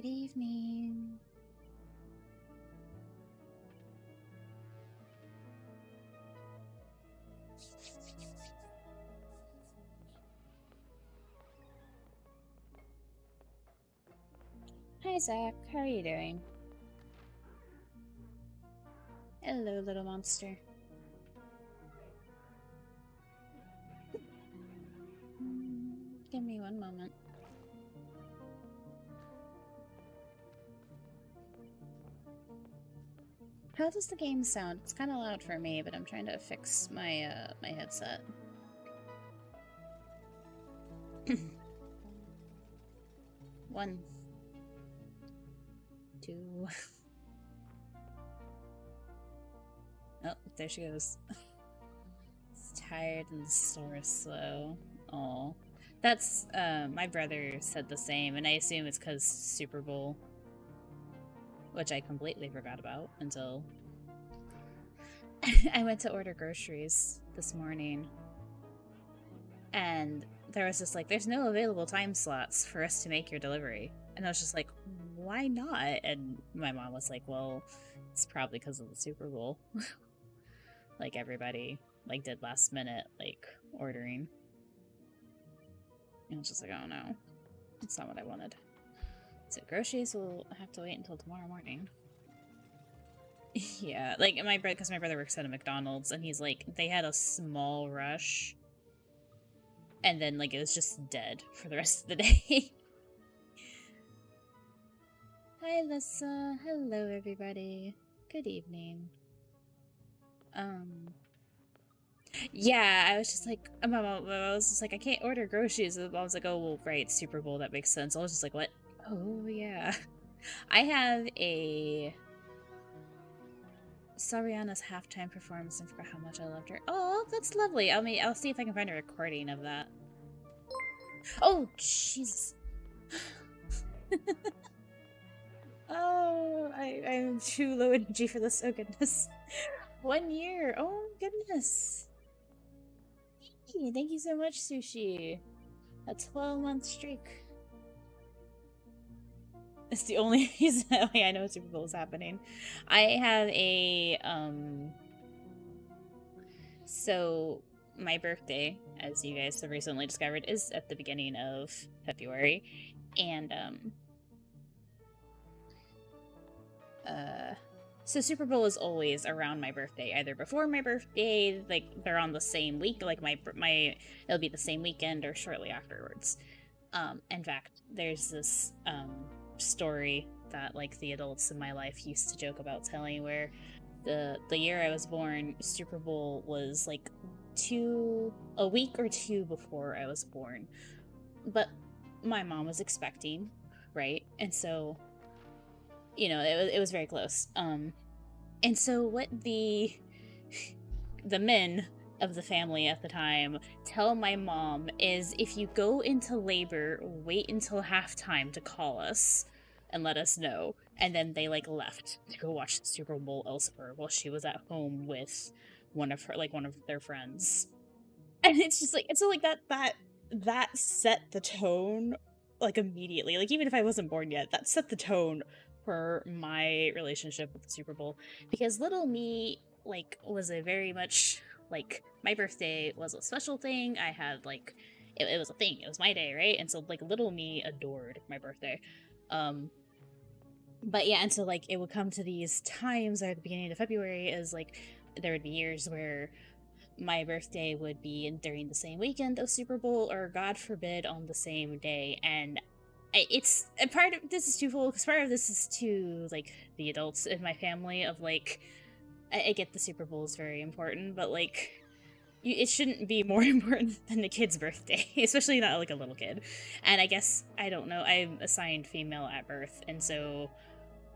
Good evening. Hi, Zach. How are you doing? Hello, little monster. Give me one moment. How does the game sound? It's kind of loud for me, but I'm trying to fix my my headset. One, two. Oh, there she goes. It's tired and the store is slow. Oh, that's my brother said the same, and I assume it's because Super Bowl, which I completely forgot about until I went to order groceries this morning, and there was just like, there's no available time slots for us to make your delivery. And I was just like, why not? And my mom was like, well, it's probably because of the Super Bowl. Like everybody like did last minute like ordering. And I was just like, oh no, that's not what I wanted. So groceries will have to wait until tomorrow morning. Yeah, like because my brother works at a McDonald's, and he's like, they had a small rush, and then like it was just dead for the rest of the day. Hi, Lissa. Hello, everybody. Good evening. Yeah, I was just like, I was just like, I can't order groceries. And I was like, oh, well, right, Super Bowl, that makes sense. I was just like, what? Oh, yeah. I have a Sariana's halftime performance and forgot how much I loved her. Oh, that's lovely. I'll see if I can find a recording of that. Oh, jeez. Oh, I'm too low energy for this. Oh, goodness. 1 year. Oh, goodness. Hey, thank you so much, Sushi. A 12-month streak. It's the only reason I know Super Bowl is happening. I have a, so my birthday, as you guys have recently discovered, is at the beginning of February. And, so Super Bowl is always around my birthday, either before my birthday, like they're on the same week, like it'll be the same weekend, or shortly afterwards. In fact, there's this story that like the adults in my life used to joke about telling, where the year I was born, Super Bowl was like a week or two before I was born, but my mom was expecting, right? And so, you know, it was very close. And so what the men of the family at the time tell my mom is, if you go into labor, wait until halftime to call us and let us know. And then they like left to go watch the Super Bowl elsewhere while she was at home with one of their friends. And it's just like, it's so like that set the tone like immediately. Like, even if I wasn't born yet, that set the tone for my relationship with the Super Bowl, because little me like was a very much like, my birthday was a special thing. I had like, it was a thing. It was my day, right? And so like little me adored my birthday. But yeah, and so like it would come to these times at the beginning of February, is like there would be years where my birthday would be during the same weekend of Super Bowl, or God forbid on the same day. And it's a part of this is twofold, because part of this is to like the adults in my family of like, I get the Super Bowl is very important, but like it shouldn't be more important than the kid's birthday, especially not like a little kid. And I guess, I don't know, I'm assigned female at birth, and so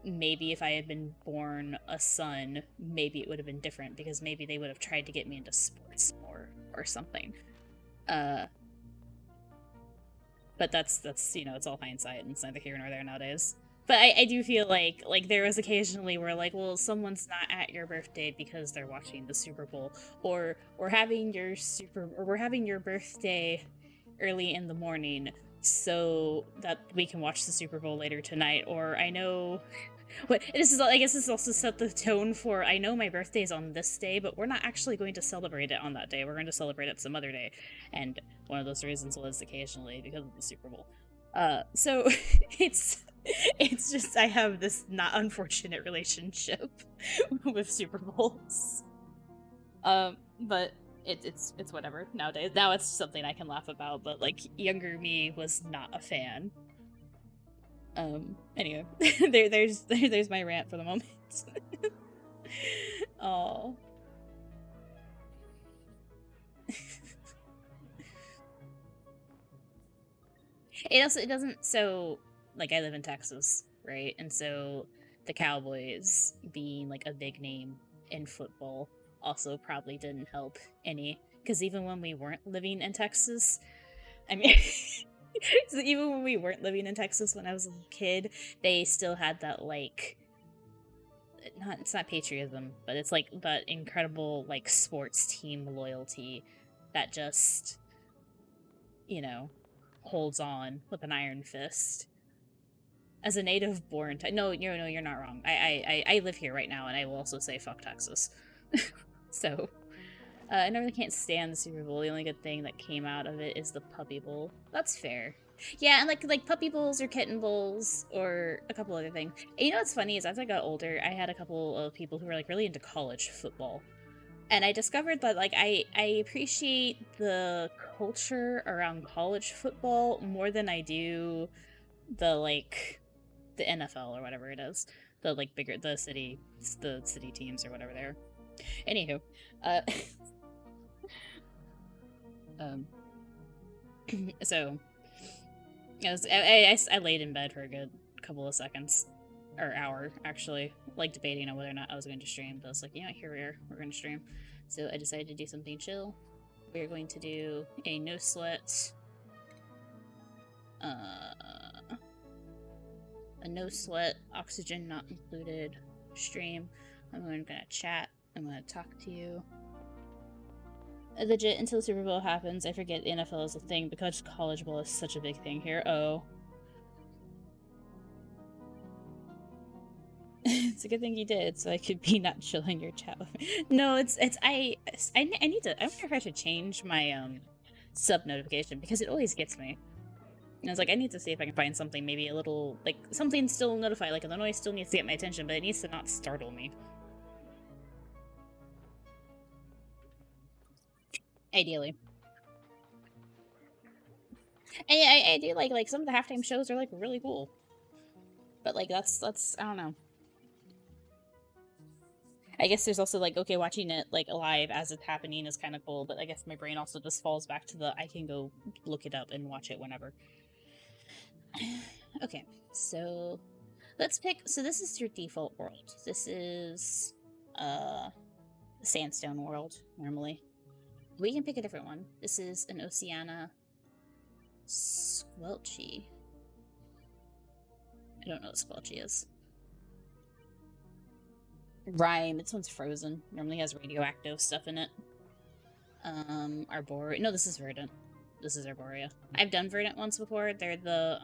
maybe if I had been born a son, maybe it would have been different, because maybe they would have tried to get me into sports more or something. But that's you know, it's all hindsight, and it's neither here nor there nowadays. But I do feel like there was occasionally where like, well, someone's not at your birthday because they're watching the Super Bowl, or we're having your birthday early in the morning, so that we can watch the Super Bowl later tonight. Or I know, but this is, I guess this also set the tone for, I know my birthday is on this day, but we're not actually going to celebrate it on that day. We're going to celebrate it some other day. And one of those reasons was occasionally because of the Super Bowl. So it's just, I have this not unfortunate relationship with Super Bowls. But it's whatever nowadays. Now it's something I can laugh about, but like younger me was not a fan. Anyway, there's my rant for the moment. Oh. It doesn't, so like I live in Texas, right? And so the Cowboys being like a big name in football also probably didn't help any, because even when we weren't living in Texas, I mean so even when we weren't living in Texas when I was a kid, they still had that like it's not patriotism, but it's like that incredible like sports team loyalty that just, you know, holds on with an iron fist. As a native born, no, you're not wrong. I live here right now, and I will also say fuck Texas. So, I really can't stand the Super Bowl. The only good thing that came out of it is the Puppy Bowl. That's fair. Yeah, and like Puppy Bowls or Kitten Bowls or a couple other things. And you know what's funny is as I got older, I had a couple of people who were like really into college football. And I discovered that like I appreciate the culture around college football more than I do the like the NFL or whatever it is. The like bigger the city teams or whatever they're. Anywho, so I laid in bed for a good couple of seconds or hour actually, like debating on whether or not I was going to stream, but I was like, yeah, here we're going to stream. So I decided to do something chill. We're going to do a no sweat a no sweat, oxygen not included stream. I'm going to chat. I'm going to talk to you. Legit, until the Super Bowl happens, I forget the NFL is a thing because college ball is such a big thing here. Oh. It's a good thing you did, so I could be not chilling your chat with me. No, I need to, I wonder if I should change my, sub notification, because it always gets me. And I was like, I need to see if I can find something, maybe a little, like, something still notify, like, the noise still needs to get my attention, but it needs to not startle me. Ideally. And yeah, I do like some of the halftime shows are like really cool. But like that's I don't know. I guess there's also like, okay, watching it like live as it's happening is kind of cool, but I guess my brain also just falls back to the I can go look it up and watch it whenever. Okay, so let's pick, so this is your default world. This is sandstone world normally. We can pick a different one. This is an Oceania Squelchy. I don't know what Squelchy is. Rime, this one's frozen. Normally has radioactive stuff in it. Arborea. No, this is Verdant. This is Arborea. I've done Verdant once before. They're the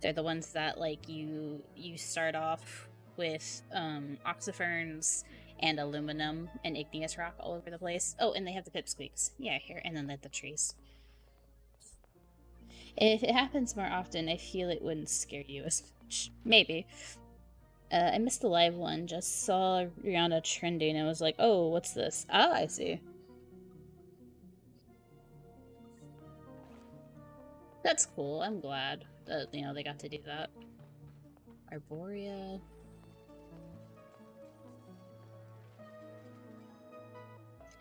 ones that like you start off with Oxyferns and aluminum and igneous rock all over the place. Oh, and they have the pipsqueaks. Yeah, here, and then the trees. If it happens more often, I feel it wouldn't scare you as much. Maybe. I missed the live one, just saw Rihanna trending and was like, oh, what's this? Ah, I see. That's cool, I'm glad that, you know, they got to do that. Arborea.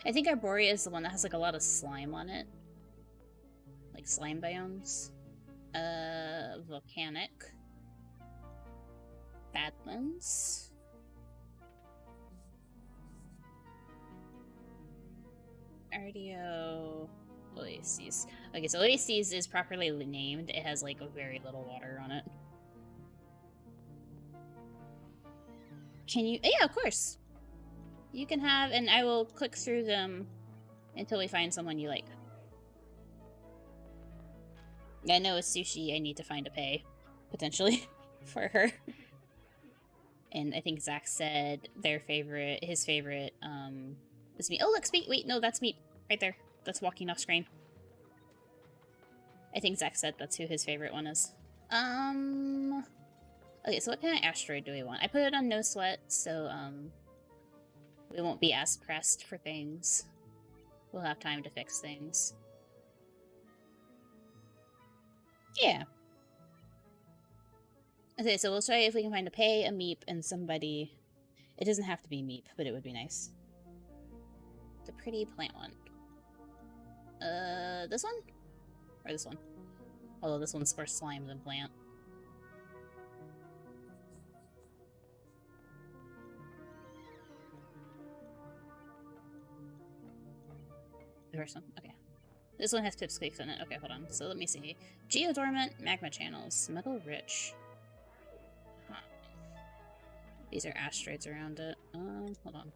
I think Arborea is the one that has like a lot of slime on it. Like slime biomes. Volcanic. Badlands. Ardio. Oases. Okay, so Oases is properly named. It has like very little water on it. Can you? Yeah, of course. You can have, and I will click through them until we find someone you like. I know it's sushi. I need to find a pay, potentially, for her. And I think Zach said his favorite, is meat. Oh, look, meat. Wait, no, that's meat right there. That's walking off screen. I think Zach said that's who his favorite one is. Okay, so what kind of asteroid do we want? I put it on no sweat, so, we won't be as pressed for things. We'll have time to fix things. Yeah. Okay, so we'll try if we can find a pay, a meep, and somebody. It doesn't have to be meep, but it would be nice. The pretty plant one. This one? Or this one? Although this one's more slime than plant. The first one? Okay. This one has pipsqueaks in it. Okay, hold on. So let me see. Geodormant, magma channels, metal rich. Huh. These are asteroids around it. Hold on.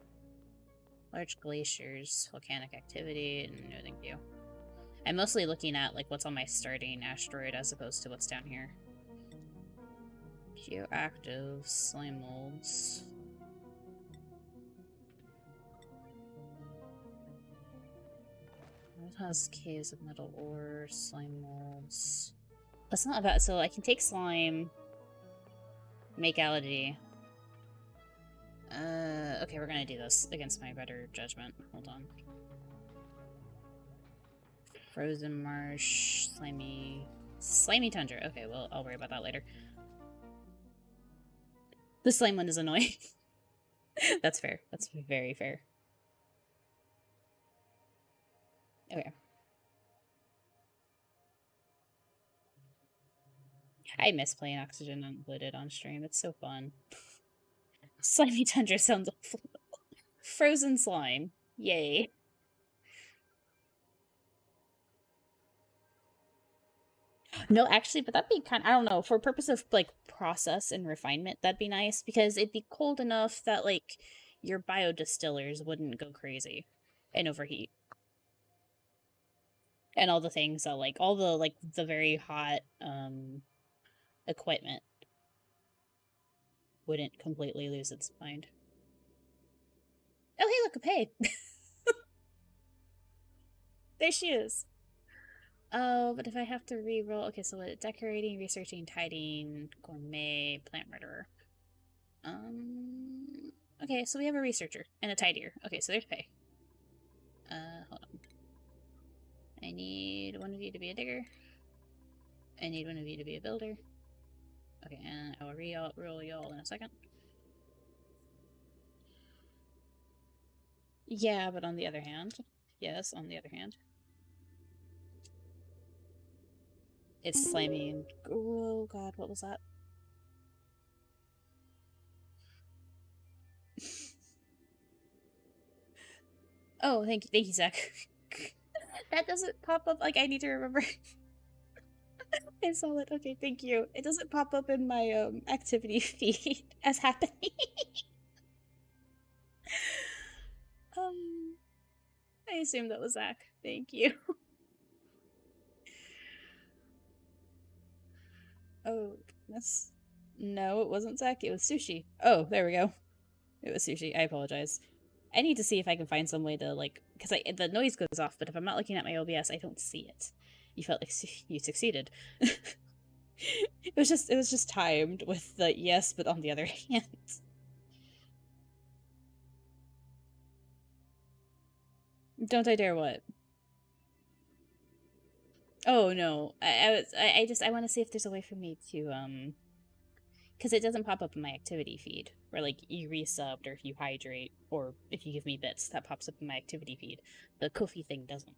Large glaciers, volcanic activity, no thank you. I'm mostly looking at like what's on my starting asteroid as opposed to what's down here. Geoactive, slime molds. It has caves of metal ore, slime molds. That's not bad. So I can take slime, make algae. Okay, we're gonna do this against my better judgment. Hold on. Frozen marsh, slimy tundra. Okay, well, I'll worry about that later. The slime one is annoying. That's fair. That's very fair. Okay. I miss playing Oxygen Unlimited on stream. It's so fun. Slimy tundra sounds awful. Frozen slime. Yay. No, actually, but that'd be kind of, I don't know, for purpose of like process and refinement, that'd be nice because it'd be cold enough that like your biodistillers wouldn't go crazy and overheat. And all the things that like all the like the very hot equipment wouldn't completely lose its mind. Oh hey, look, a pay. There she is. Oh, but if I have to re-roll... Okay, so decorating, researching, tidying, gourmet, plant murderer. Okay, so we have a researcher and a tidier. Okay, so there's pay. Hold on. I need one of you to be a digger. I need one of you to be a builder. Okay, and I will re-roll y'all in a second. Yeah, but on the other hand... Yes, on the other hand... It's slimy and... Oh god, what was that? Oh, thank you, Zach. That doesn't pop up, like, I need to remember. I saw it, okay, thank you. It doesn't pop up in my, activity feed as happening. I assume that was Zach. Thank you. Oh, goodness. No, it wasn't Zach, it was Sushi. Oh, there we go. It was Sushi, I apologize. I need to see if I can find some way to, like, because the noise goes off, but if I'm not looking at my OBS, I don't see it. You felt like you succeeded. It was just timed with the yes, but on the other hand. Don't I dare what? Oh no. I want to see if there's a way for me to because it doesn't pop up in my activity feed where like you resubbed or if you hydrate or if you give me bits that pops up in my activity feed. The Ko-fi thing doesn't.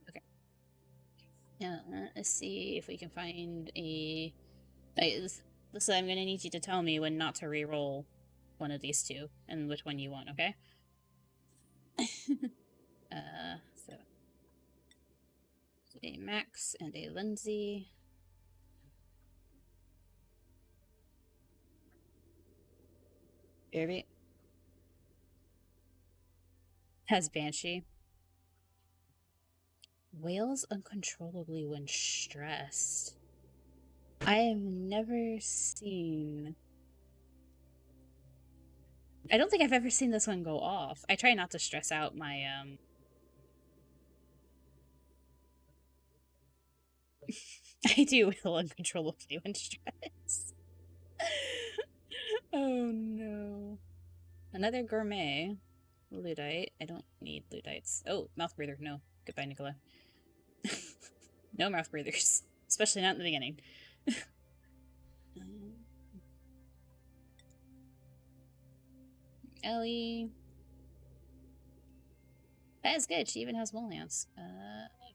Okay. Yeah, let's see if we can find a. So I'm gonna need you to tell me when not to re-roll one of these two and which one you want. Okay. So a Max and a Lindsay. Irby has Banshee. Wails uncontrollably when stressed. I have never seen... I don't think I've ever seen this one go off. I try not to stress out my, I do wail uncontrollably when stressed. Oh no. Another gourmet. Ludite. I don't need ludites. Oh, mouth breather. No. Goodbye, Nicola. No mouth breathers. Especially not in the beginning. Ellie. That is good. She even has Molliance.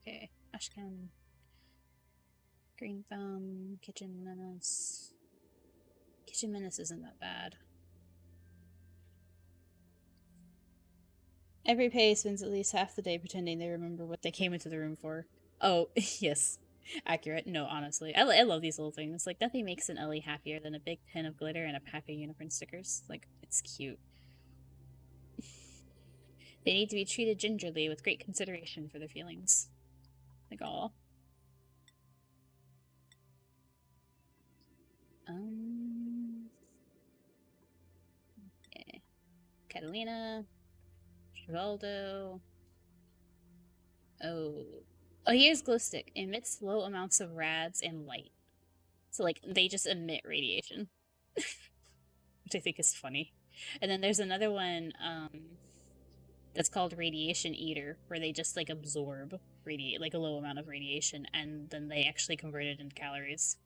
Okay. Ashcan. Green Thumb. Kitchen Menace. Kitchen Menace isn't that bad. Every pay spends at least half the day pretending they remember what they came into the room for. Oh, yes. Accurate. No, honestly. I love these little things. Like, nothing makes an Ellie happier than a big pin of glitter and a pack of unicorn stickers. Like, it's cute. They need to be treated gingerly with great consideration for their feelings. Like, aw. Okay. Catalina. Trivaldo. Oh. Oh, here's Glowstick. Emits low amounts of rads and light. So, like, they just emit radiation. Which I think is funny. And then there's another one, that's called Radiation Eater, where they just, like, absorb like a low amount of radiation, and then they actually convert it into calories.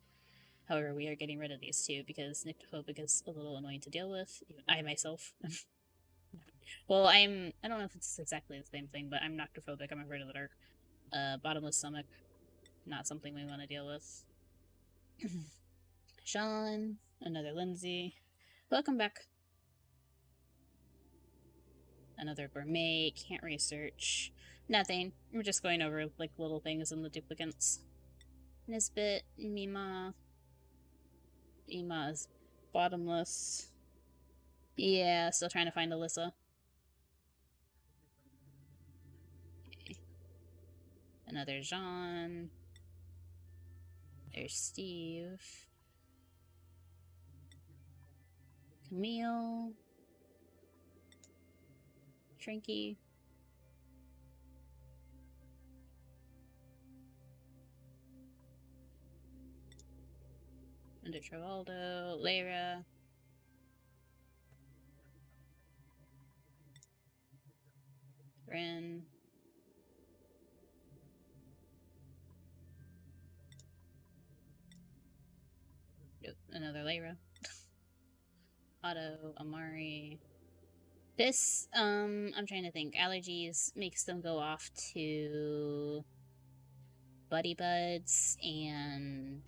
However, we are getting rid of these two because nyctophobic is a little annoying to deal with. Even I myself. Well, I don't know if it's exactly the same thing, but I'm noctophobic. I'm afraid of the dark. Bottomless stomach. Not something we want to deal with. Sean. Another Lindsay. Welcome back. Another gourmet. Can't research. Nothing. We're just going over, like, little things in the duplicates. Nisbet. Mima. Mima is bottomless. Yeah, still trying to find Alyssa. Okay. Another Jean. There's Steve. Camille. Trinky. Under Travoldo. Lyra. Ren. Nope, another Lyra. Otto, Amari. This, I'm trying to think. Allergies makes them go off to Buddy Buds and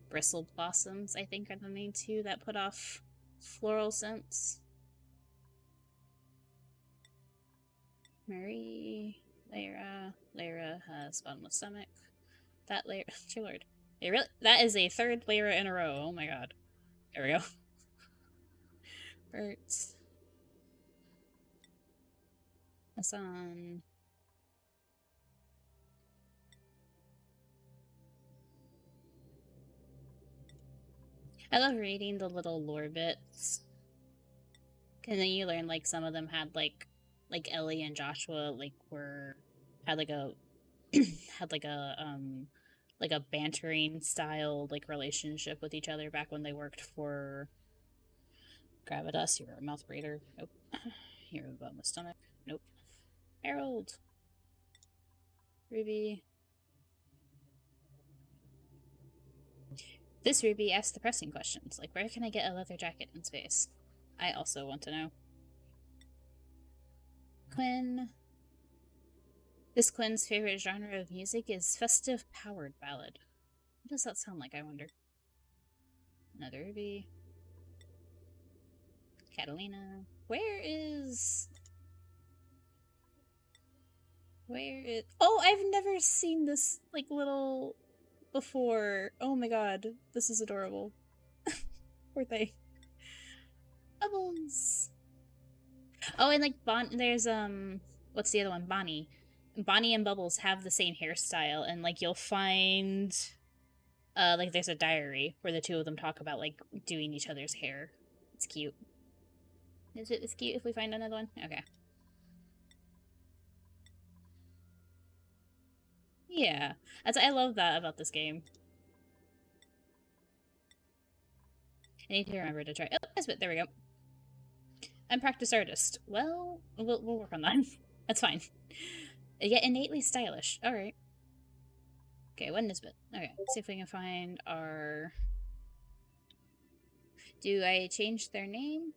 Bristle Blossoms, I think, are the main two that put off floral scents. Marie, Lyra. Lyra has bottomless stomach. That Lyra, dear lord. That is a third Lyra in a row. Oh my god. There we go. Bert. Hassan. I love reading the little lore bits. Cause then you learn, like, some of them had, like Ellie and Joshua, like, had, like, a, like a bantering style, like, relationship with each other back when they worked for Gravitas. You're a mouth breather. Nope. You're a bum with stomach. Nope. Harold. Ruby. This Ruby asks the pressing questions, like, where can I get a leather jacket in space? I also want to know. Quinn. This Quinn's favorite genre of music is festive powered ballad. What does that sound like, I wonder? Another Ruby. Catalina. Where is... Oh, I've never seen this, like, little... before. Oh my god. This is adorable. Poor thing. Bubbles. Oh, and, like, there's, what's the other one? Bonnie. Bonnie and Bubbles have the same hairstyle, and like you'll find like there's a diary where the two of them talk about like doing each other's hair. It's cute. It's cute if we find another one? Okay. Yeah. I love that about this game. I need to remember to try. Oh, Nesbit, there we go. I'm practice artist. Well, we'll work on that. That's fine. Yet innately stylish. Alright. Okay, what Nesbit? Okay, let's see if we can find our... Do I change their name?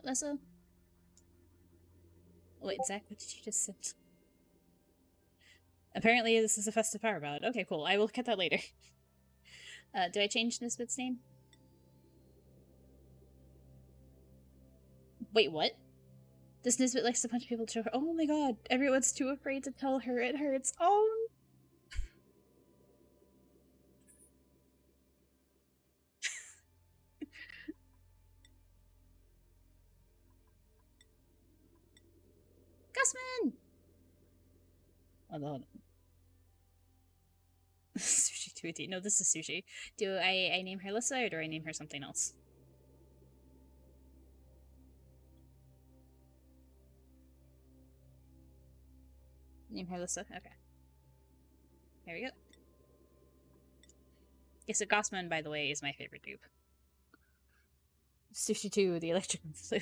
Lessa? Wait, Zach, what did you just say? Apparently this is a festive power ballad. Okay, cool. I will look at that later. Do I change Nisbet's name? Wait, what? This Nisbet likes to punch people to her. Oh my god, everyone's too afraid to tell her it hurts. Oh. Gusman! Hold on. Sushi Tweety. No, this is Sushi. Do I name her Lissa or do I name her something else? Name her Lissa? Okay. There we go. Yes, so Gossman, by the way, is my favorite dupe. Sushi 2, the electric flu.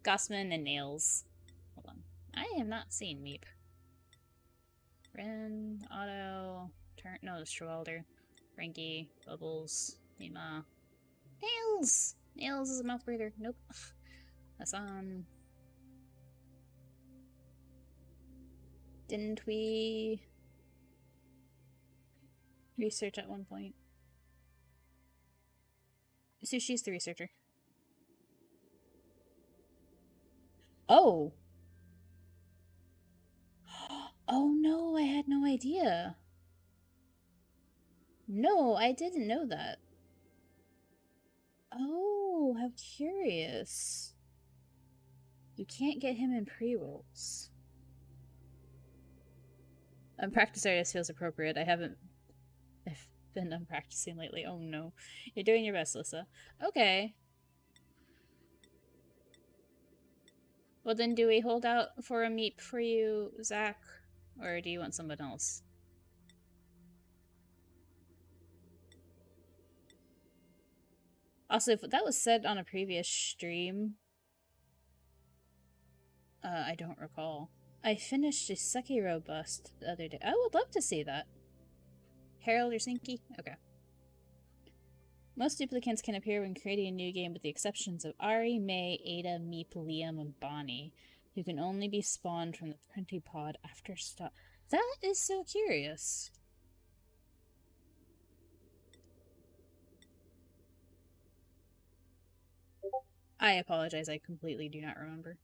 Gossman and Nails. Hold on. I have not seen Meep. Ren, Otto, no, it's Schwalder, Frankie, Bubbles, Nima. Nails! Nails is a mouth breather. Nope. That's Didn't we research at one point? Sushi's the researcher. Oh! Oh no, I had no idea. No, I didn't know that. Oh, how curious. You can't get him in pre-rolls. Practice artist feels appropriate. I've been done practicing lately. Oh no. You're doing your best, Lissa. Okay. Well then, do we hold out for a meep for you, Zach? Or do you want someone else? Also, if that was said on a previous stream, I don't recall. I finished a Sekiro bust the other day. I would love to see that. Harold or Sinky? Okay. Most duplicants can appear when creating a new game with the exceptions of Ari, May, Ada, Meep, Liam, and Bonnie, who can only be spawned from the printing pod after stop. That is so curious. I apologize, I completely do not remember.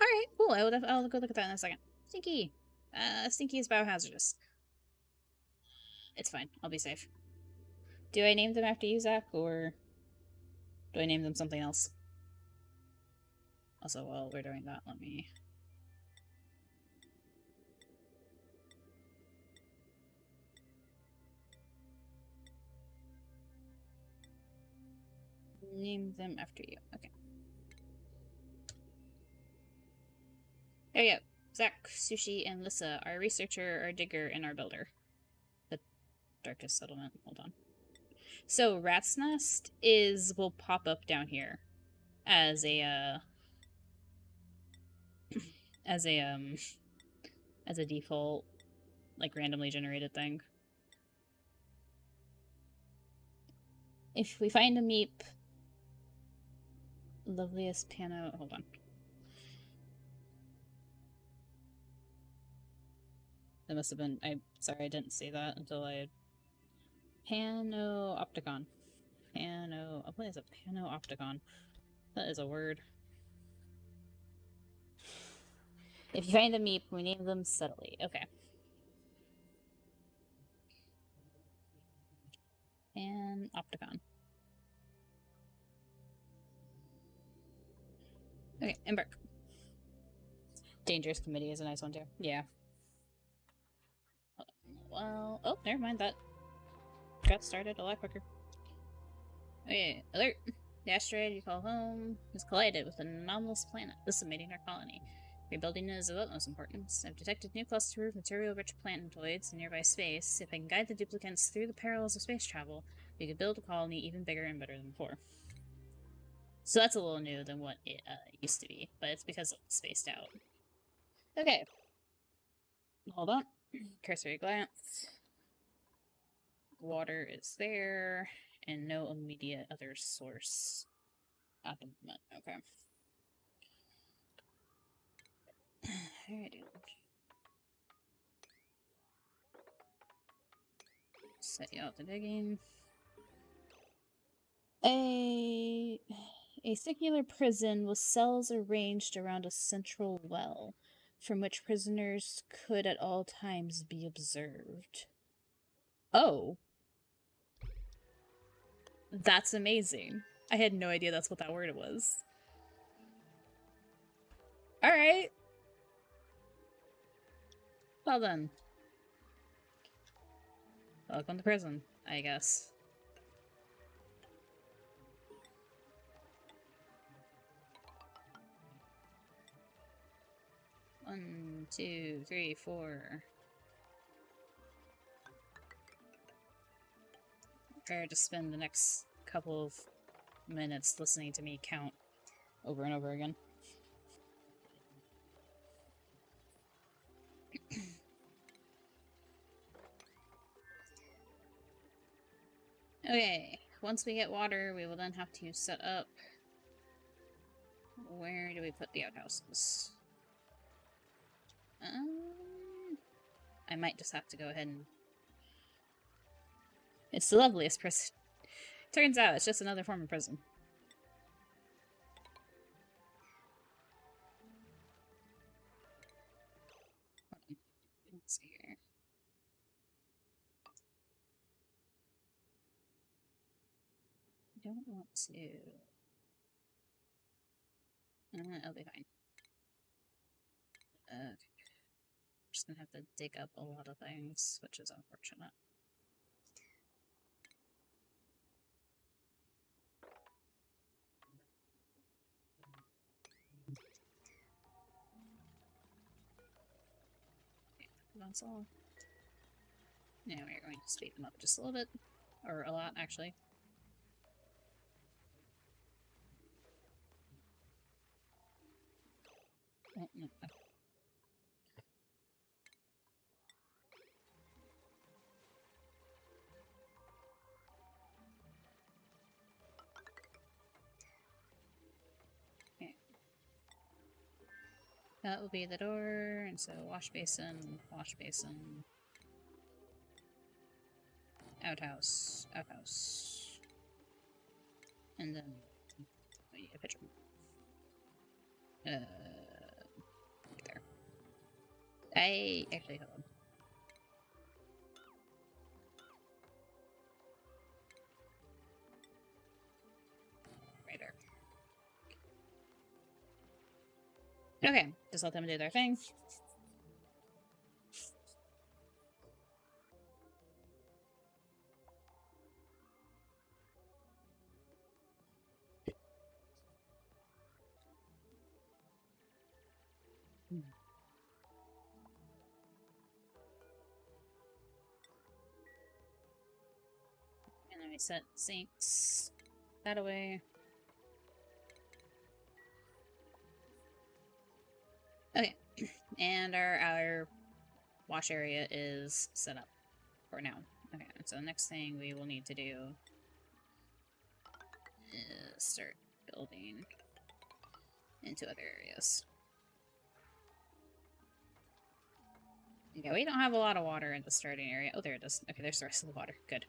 Alright, cool. I'll go look at that in a second. Stinky! Stinky is biohazardous. It's fine. I'll be safe. Do I name them after you, Zach, or do I name them something else? Also, while we're doing that, let me... Name them after you. Okay. There you go. Zach, Sushi, and Lissa, our researcher, our digger, and our builder. The darkest settlement. Hold on. So, Rat's Nest will pop up down here as a, as a default, like, randomly generated thing. If we find a meep, loveliest piano, hold on. That must have been, I'm sorry, I didn't see that until I... Panopticon. What is a panopticon? That is a word. If you find a meep, we name them subtly. Okay. And Opticon. Okay, embark. Dangerous Committee is a nice one too. Yeah. Well, oh, never mind. That got started a lot quicker. Okay, alert. The asteroid you call home has collided with an anomalous planet, decimating our colony. Rebuilding is of utmost importance. I've detected new cluster of material-rich planetoids in nearby space. If I can guide the duplicants through the perils of space travel, we could build a colony even bigger and better than before. So that's a little new than what it used to be, but it's because it's spaced out. Okay. Hold on. Cursory glance. Water is there, and no immediate other source at the moment. Okay. Alrighty. Set you out the digging. A circular prison with cells arranged around a central well, from which prisoners could at all times be observed. Oh. That's amazing. I had no idea that's what that word was. Alright. Well then. Welcome to prison, I guess. One, two, three, four. Prepare to spend the next couple of minutes listening to me count over and over again. Okay, once we get water, we will then have to set up... Where do we put the outhouses? I might just have to go ahead and... It's the loveliest prison. Turns out it's just another form of prison. Let's see here. I don't want to... I'll be fine. I'm just gonna have to dig up a lot of things, which is unfortunate. That's all. Yeah, we're going to speed them up just a little bit. Or a lot, actually. Oh, no. Okay. That will be the door, and so wash basin, outhouse, and then we need a pitcher. Right there. Actually, hold on. Right there. Okay, just let them do their thing. And then we set sinks that away. Okay, and our wash area is set up for now. Okay, so the next thing we will need to do is start building into other areas. Yeah, we don't have a lot of water in the starting area. Oh, there it is. Okay, there's the rest of the water. Good.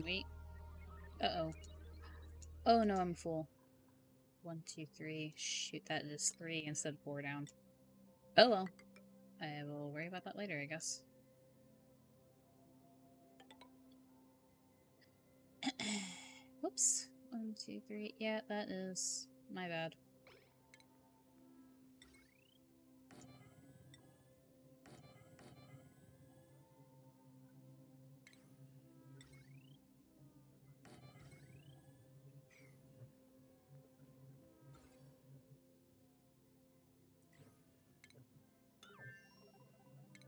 Wait. Uh-oh. Oh no, I'm full. 1, 2, 3. Shoot, that is 3 instead of 4 down. Oh well. I will worry about that later, I guess. Whoops. 1, 2, 3. Yeah, that is my bad.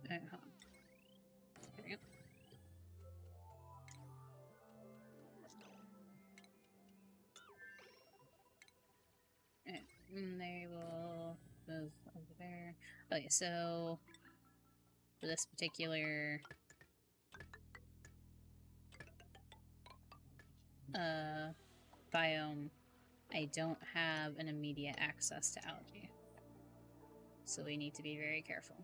Hold on. There we go. And they will move over there. Okay, so for this particular biome, I don't have an immediate access to algae. So we need to be very careful.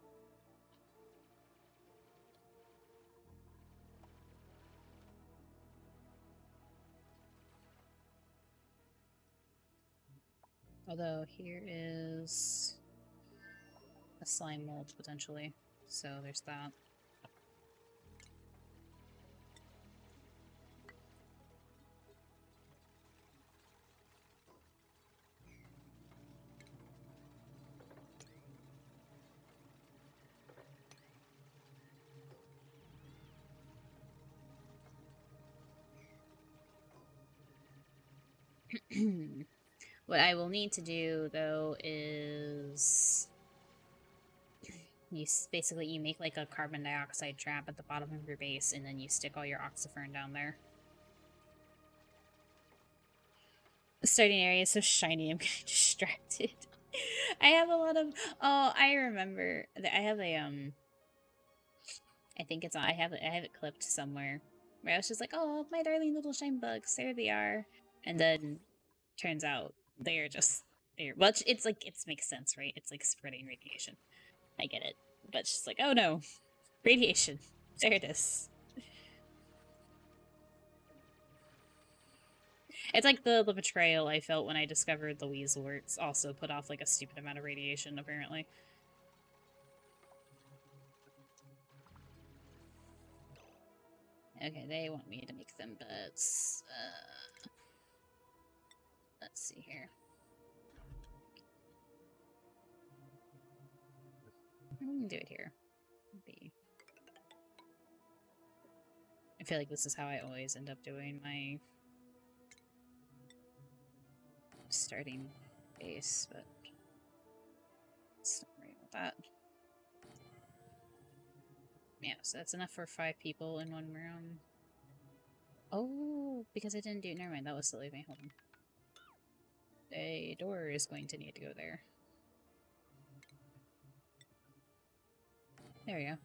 Although here is a slime mold potentially, so there's that. What I will need to do though is basically you make like a carbon dioxide trap at the bottom of your base, and then you stick all your oxifern down there. The starting area is so shiny, I'm getting distracted. I have a lot of... Oh, I remember. I have a, I think it's on... I have it clipped somewhere. Where I was just like, oh, my darling little shine bugs, there they are. And then, turns out, they're just... Well, it's like, it makes sense, right? It's like spreading radiation. I get it. But it's just like, oh no. Radiation. There it is. It's like the betrayal I felt when I discovered the weaselworts also put off like a stupid amount of radiation, apparently. Okay, they want me to make them beds. Let's see here. I'm gonna do it here. I feel like this is how I always end up doing my starting base, but let's not worry about that. Yeah, so that's enough for 5 people in one room. Oh, because I didn't do it. Never mind, that was silly of me. Hold on. A door is going to need to go there. There we go.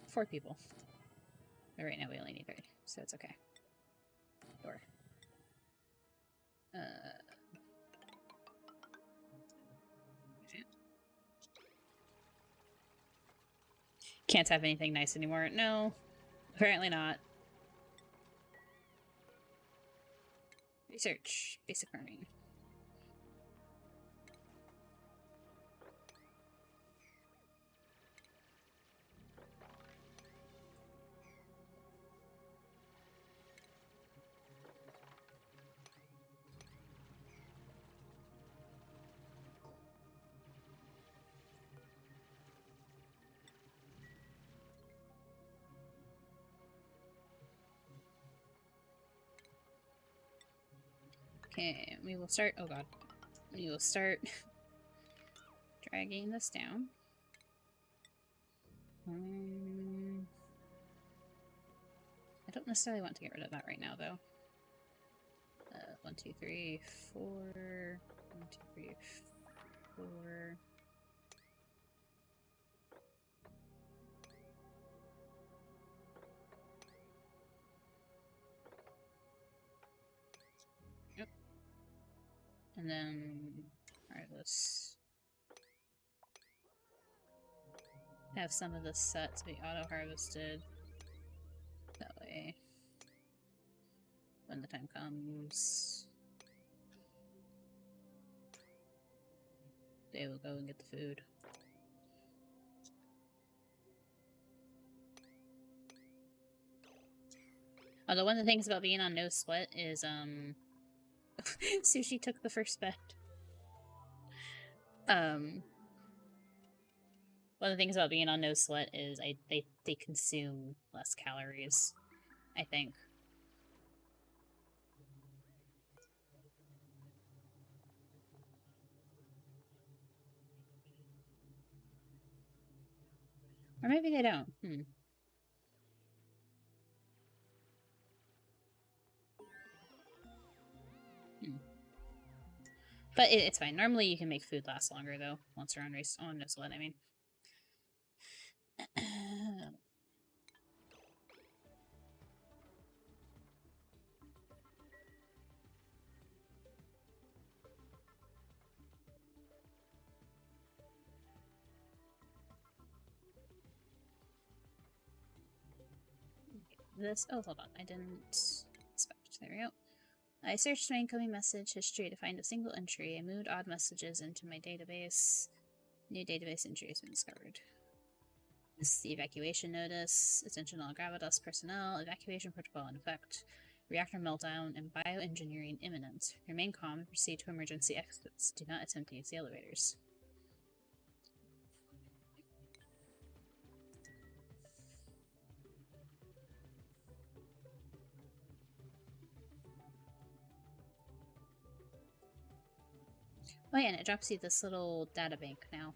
4 people. But right now we only need 3, so it's okay. Door. Can't have anything nice anymore. No, apparently not. Research. Basic farming. Okay, we will start... Oh god. We will start dragging this down. I don't necessarily want to get rid of that right now, though. 1, 2, 3, 4... 1, 2, 3, 4... Yep. And then... Alright, let's... have some of this set to be auto-harvested. That way... when the time comes, they will go and get the food. Although one of the things about being on No Sweat is, Sushi took the first bet. One of the things about being on No Sweat is they consume less calories, I think. Or maybe they don't. But it's fine. Normally you can make food last longer, though, once you're on No Sweat, I mean. Oh, hold on. I didn't expect. There we go. I searched my incoming message history to find a single entry. I moved odd messages into my database. New database entry has been discovered. This is the evacuation notice. Attention all Gravitas personnel. Evacuation protocol in effect. Reactor meltdown and bioengineering imminent. Remain calm. Proceed to emergency exits. Do not attempt to use the elevators. Oh yeah, and it drops you this little data bank now.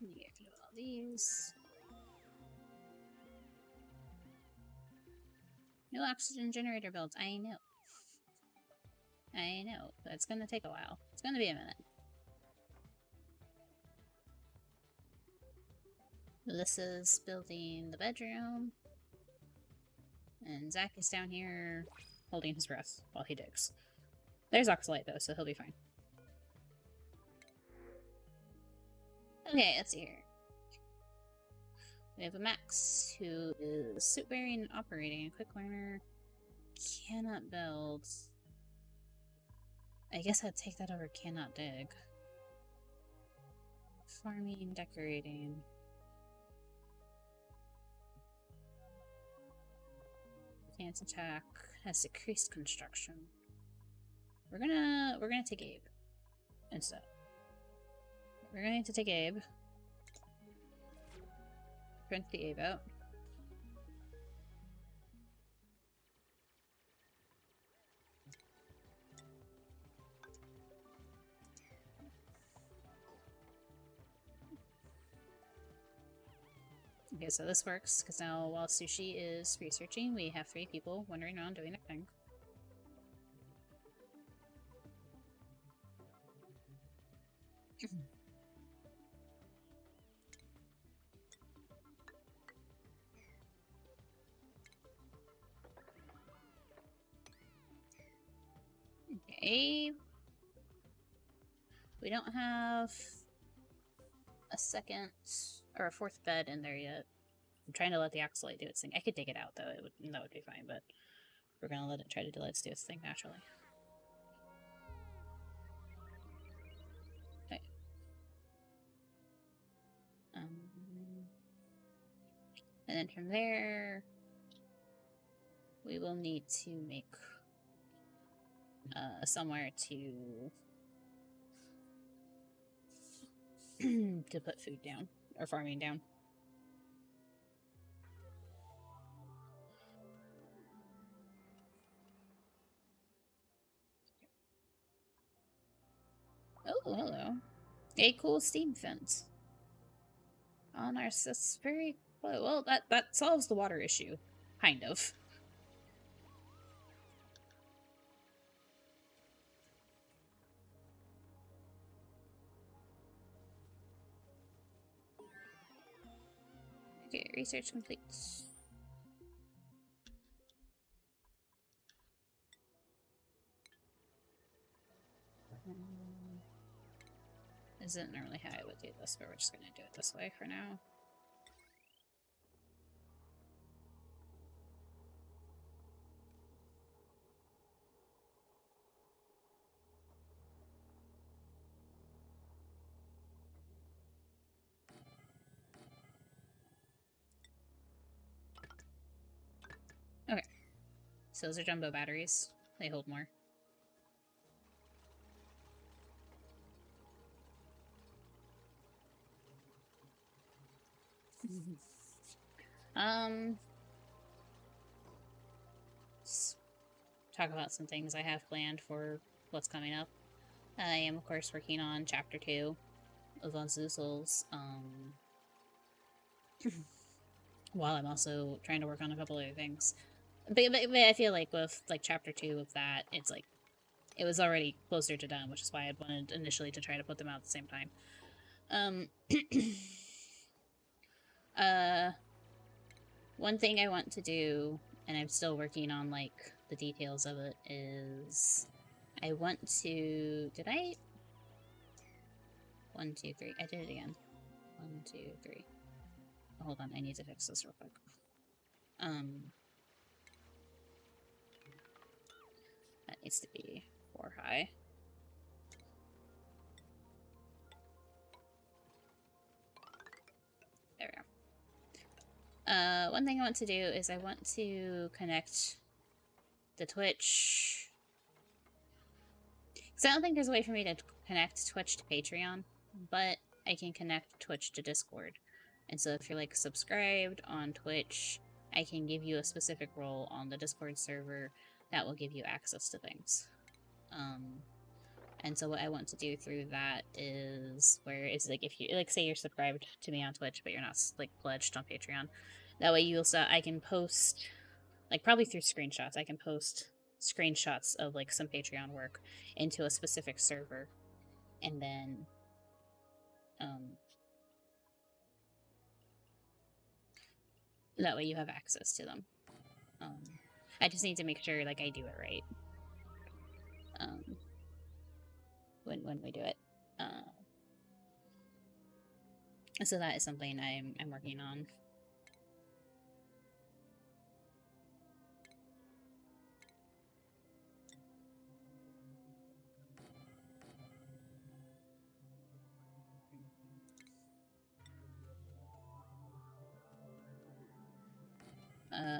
Yeah, do all these. No oxygen generator builds. I know. I know. But it's gonna take a while. It's gonna be a minute. Melissa's building the bedroom. And Zach is down here holding his breath while he digs. There's Oxalite though, so he'll be fine. Okay, let's see here. We have a Max who is suit wearing and operating. A quick learner. Cannot build. I guess I'd take that over cannot dig. Farming, decorating. Advanced attack has decreased construction. We're gonna take Abe instead. We're going to take Abe. Print the Abe out. Okay, so this works, because now while Sushi is researching, we have 3 people wandering around doing their thing. Okay. We don't have a second or a 4th bed in there yet. I'm trying to let the Oxalite do its thing. I could dig it out though, that would be fine, but we're gonna let it try to do its thing naturally. Okay. And then from there, we will need to make somewhere to to put food down or farming down. Oh, hello. A cool steam fence. On our that's very well. That solves the water issue, kind of. Okay, research complete. isn't normally how I would do this, but we're just gonna do it this way for now. Okay. So those are jumbo batteries. They hold more. Let's talk about some things I have planned for what's coming up. I am, of course, working on Chapter 2 of On Souls, while I'm also trying to work on a couple other things. But I feel like with, like, Chapter 2 of that, it's like, it was already closer to done, which is why I'd wanted initially to try to put them out at the same time. One thing I want to do, and I'm still working on, like, the details of it, is I want to... Did I... 1, 2, 3. I did it again. 1, 2, 3. Oh, hold on, I need to fix this real quick. That needs to be 4 high. There we go. One thing I want to do is I want to connect the Twitch. Because I don't think there's a way for me to connect Twitch to Patreon, but I can connect Twitch to Discord. And so if you're, like, subscribed on Twitch, I can give you a specific role on the Discord server that will give you access to things. And so what I want to do through that is where it's like, if you, like, say you're subscribed to me on Twitch, but you're not, like, pledged on Patreon, that way you'll I can post, like, probably through screenshots, I can post screenshots of, like, some Patreon work into a specific server, and then, that way you have access to them. I just need to make sure, like, I do it right. When we do it. So that is something I'm working on.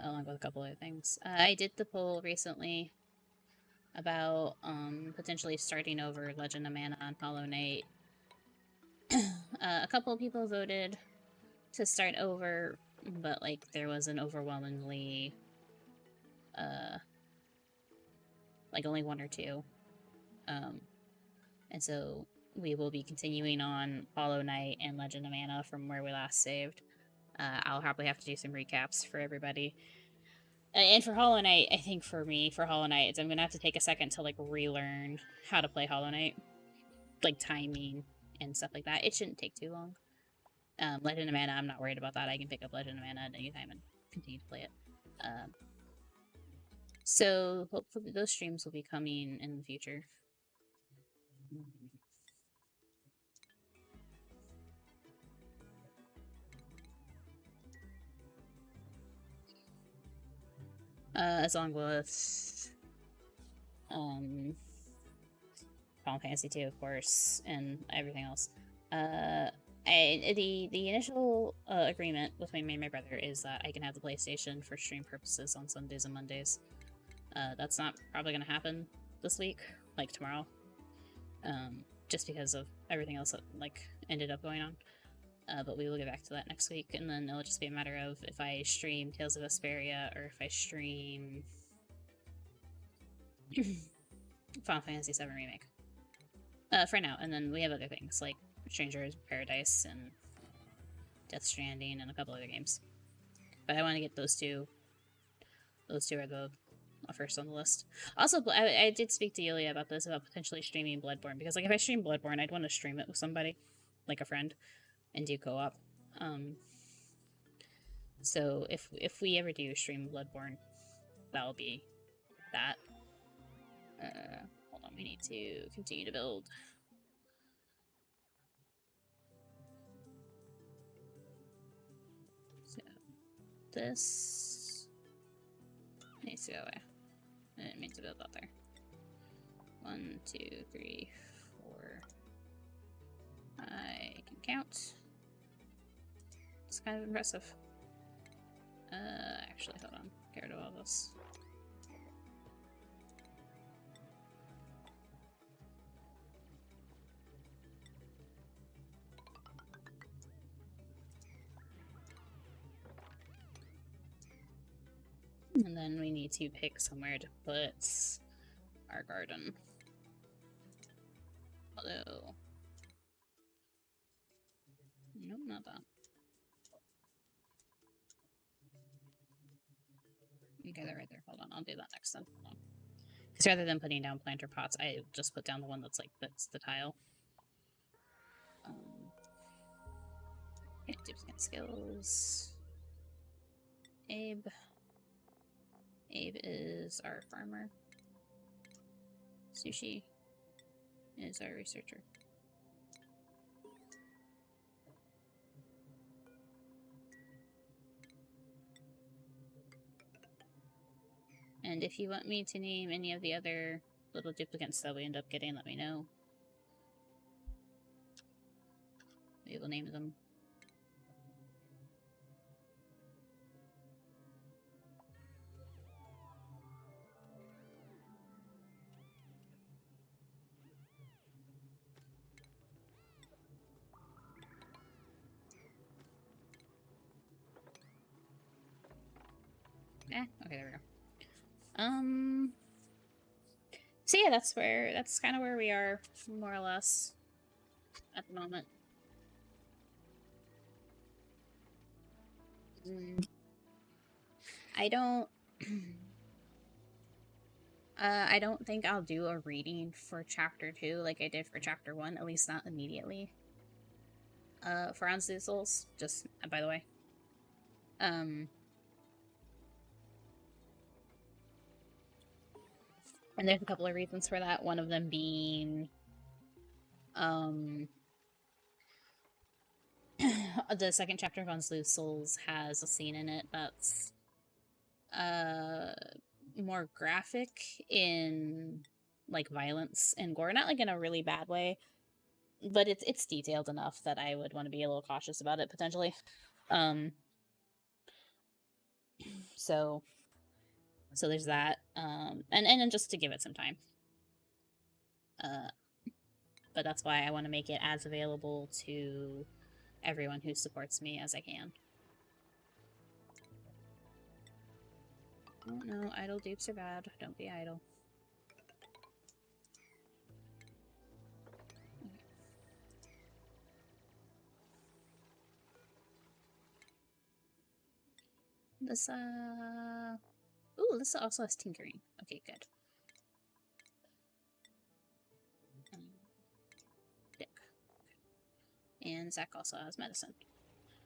Along with a couple other things. I did the poll recently about potentially starting over Legend of Mana on Hollow Knight. A couple of people voted to start over, but, like, there was an overwhelmingly like, only 1 or 2. And so we will be continuing on Hollow Knight and Legend of Mana from where we last saved. I'll probably have to do some recaps for everybody. And for Hollow Knight, I think for me, for Hollow Knight, I'm gonna have to take a second to, like, relearn how to play Hollow Knight. Like, timing and stuff like that. It shouldn't take too long. Legend of Mana, I'm not worried about that. I can pick up Legend of Mana at any time and continue to play it. So, hopefully those streams will be coming in the future. As long with Final Fantasy 2, of course, and everything else. The initial agreement with me and my brother is that I can have the PlayStation for stream purposes on Sundays and Mondays. That's not probably going to happen this week, like tomorrow, just because of everything else that, like, ended up going on. But we will get back to that next week, and then it'll just be a matter of if I stream Tales of Vesperia or if I stream Final Fantasy VII Remake. For now, and then we have other things, like Strangers Paradise and Death Stranding and a couple other games. But I want to get those two. Those two are the first on the list. Also, I did speak to Yulia about this, about potentially streaming Bloodborne, because, like, if I stream Bloodborne, I'd want to stream it with somebody, like a friend, and do co-op. So if we ever do stream Bloodborne, that'll be that. Hold on, we need to continue to build. This needs to go away. I didn't mean to build that there. 1, 2, 3, 4. I can count. It's kind of impressive. Actually, hold on. Get rid of all this. And then we need to pick somewhere to put our garden. Although... nope, not that. Okay, they're right there. Hold on, I'll do that next then. Because rather than putting down planter pots, I just put down the one that's like, that's the tile. Okay, Dipskin skills. Abe. Abe is our farmer. Sushi is our researcher. And if you want me to name any of the other little duplicates that we end up getting, let me know. We will name them. Okay, there we go. So yeah, that's kind of where we are, more or less, at the moment. I don't... I don't think I'll do a reading for Chapter 2 like I did for Chapter 1, at least not immediately. For Anzu Souls, just by the way. And there's a couple of reasons for that, one of them being... the second chapter of Anzu Souls has a scene in it that's... more graphic in like violence and gore, not like in a really bad way, but it's detailed enough that I would want to be a little cautious about it potentially. So there's that, and then just to give it some time. But that's why I want to make it as available to everyone who supports me as I can. Oh no, idle dupes are bad. Don't be idle. This, ooh, this also has tinkering. Okay, good. Dick. And Zach also has medicine.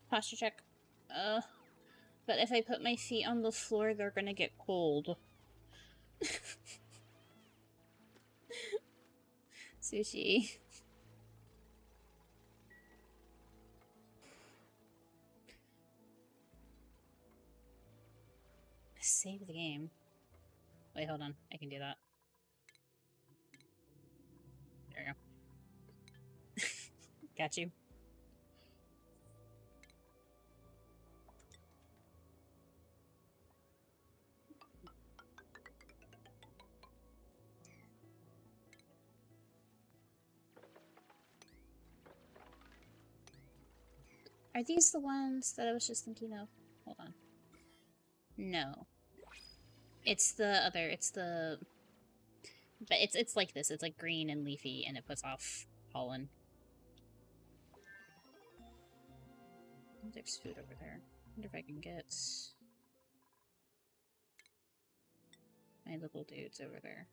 Posture check. But if I put my feet on the floor, they're gonna get cold. Sushi. Save the game. Wait, hold on. I can do that. There we go. Got you. Are these the ones that I was just thinking of? Hold on. No. It's the other, it's the... But it's like this. It's like green and leafy, and it puts off pollen. There's food over there. I wonder if I can get my little dudes over there.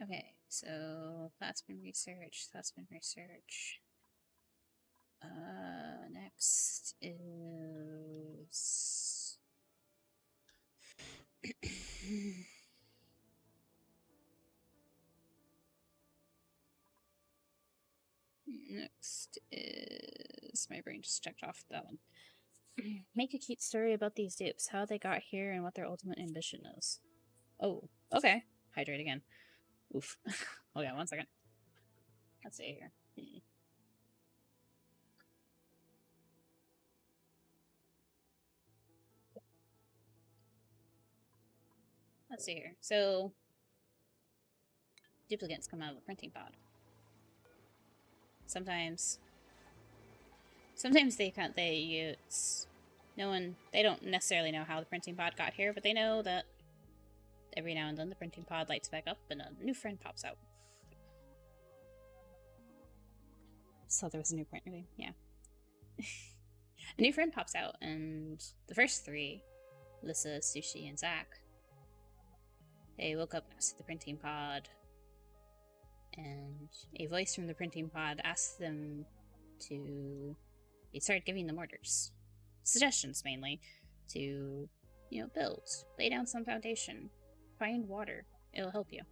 Okay, so that's been researched. That's been researched. Next is next is my brain just checked off that one. Make a cute story about these dupes, how they got here, and what their ultimate ambition is. Oh, okay. Hydrate again. Oof. Oh yeah, 1 second. Let's see here. Let's see here. So, duplicates come out of the printing pod. Sometimes they don't necessarily know how the printing pod got here, but they know that every now and then the printing pod lights back up and a new friend pops out. So there was a new point, really. Yeah. A new friend pops out, and the first three, Lissa, Sushi, and Zach, they woke up next to the printing pod, and a voice from the printing pod asked them to... It started giving them orders. Suggestions, mainly. To, build. Lay down some foundation. Find water. It'll help you.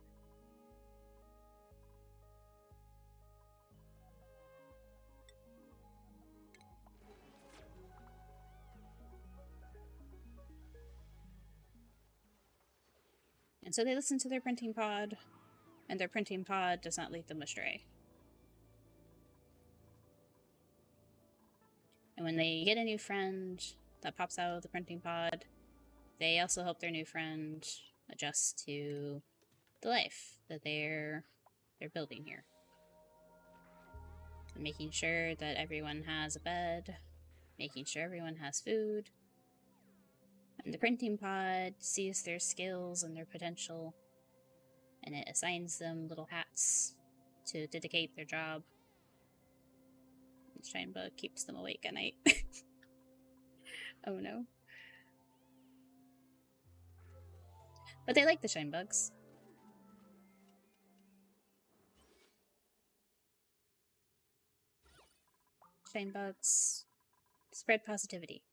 And so they listen to their printing pod, and their printing pod does not lead them astray. And when they get a new friend that pops out of the printing pod, they also help their new friend adjust to the life that they're building here. And making sure that everyone has a bed, making sure everyone has food. And the printing pod sees their skills and their potential, and it assigns them little hats to dedicate their job. And Shinebug keeps them awake at night. Oh no. But they like the Shinebugs. Shinebugs spread positivity.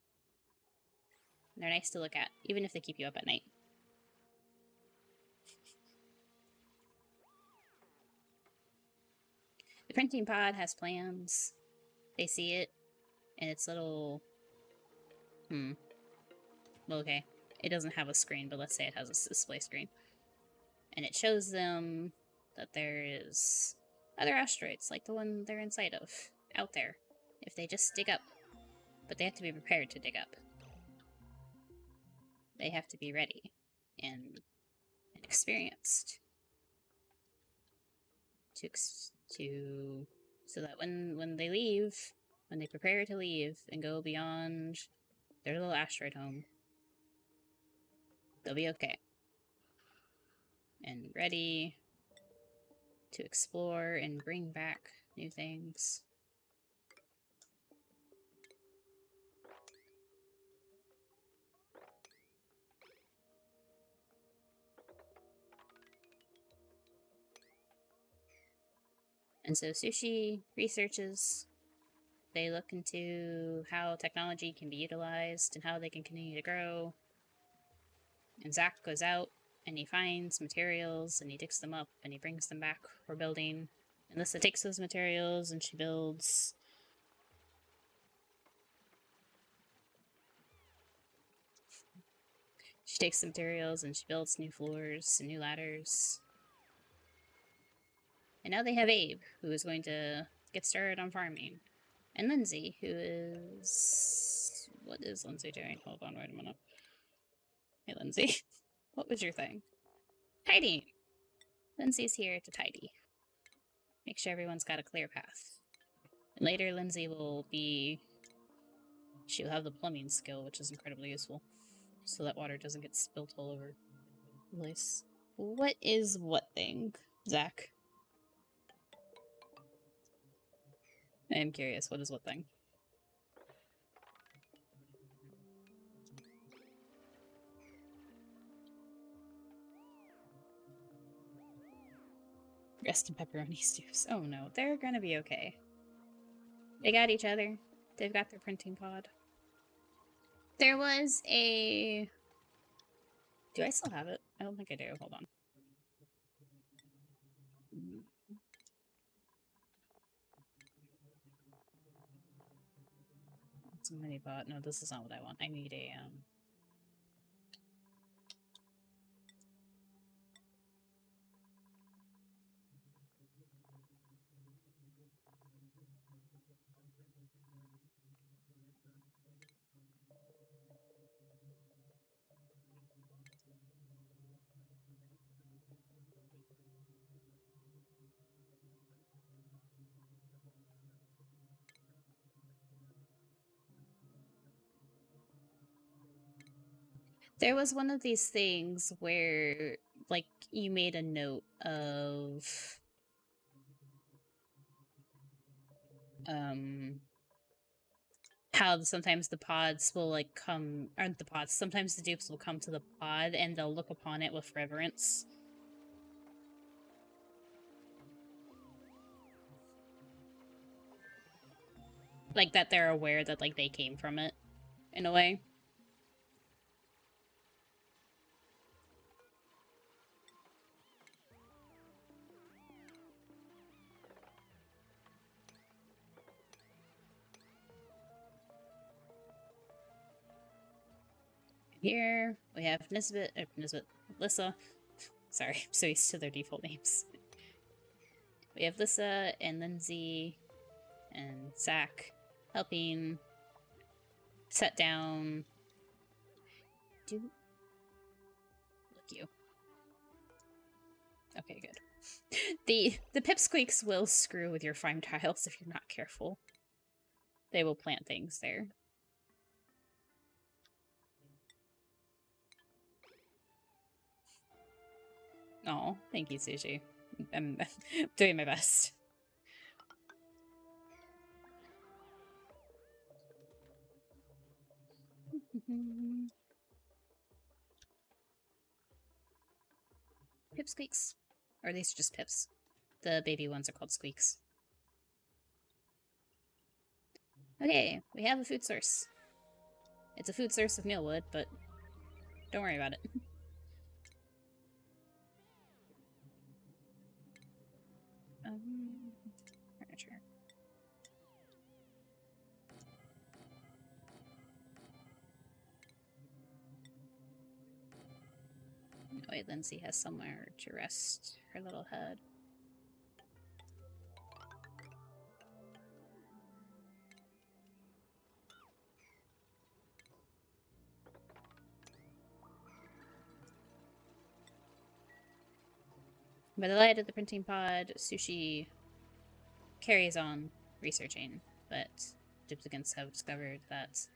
And they're nice to look at, even if they keep you up at night. The printing pod has plans. They see it in its little... Well, okay. It doesn't have a screen, but let's say it has a display screen. And it shows them that there is other asteroids, like the one they're inside of, out there, if they just dig up. But they have to be prepared to dig up. They have to be ready and experienced so that when they leave, when they prepare to leave and go beyond their little asteroid home, they'll be okay and ready to explore and bring back new things. And so Sushi researches. They look into how technology can be utilized and how they can continue to grow. And Zach goes out and he finds materials and he digs them up and he brings them back for building. And Lissa takes those materials and she builds... She takes the materials and she builds new floors and new ladders. And now they have Abe, who is going to get started on farming. And Lindsay, who is... What is Lindsay doing? Hold on, wait a minute. Hey, Lindsay. What was your thing? Tidying! Lindsay's here to tidy. Make sure everyone's got a clear path. And later, Lindsay will be... She'll have the plumbing skill, which is incredibly useful. So that water doesn't get spilt all over the place. What is what thing, Zach? I am curious, what is what thing? Rest in pepperoni stews. Oh no, they're gonna be okay. They got each other. They've got their printing pod. There was a... Do I still have it? I don't think I do. Hold on. It's a mini bot. No, this is not what I want. I need a, There was one of these things where, like, you made a note of, how sometimes the pods will, like, come, aren't the pods, sometimes the dupes will come to the pod and they'll look upon it with reverence. Like, that they're aware that, like, they came from it, in a way. Here we have Lissa. Sorry, I'm so used to their default names. We have Lissa and Lindsay and Zach helping set down. Look you. Okay, good. The pipsqueaks will screw with your farm tiles if you're not careful. They will plant things there. Oh, thank you, Sushi. I'm doing my best. Pipsqueaks. Or these are just pips. The baby ones are called squeaks. Okay, we have a food source. It's a food source of mealwood, but don't worry about it. Furniture. Oh, wait, Lindsay has somewhere to rest her little head. By the light of the printing pod, Sushi carries on researching, but duplicants have discovered that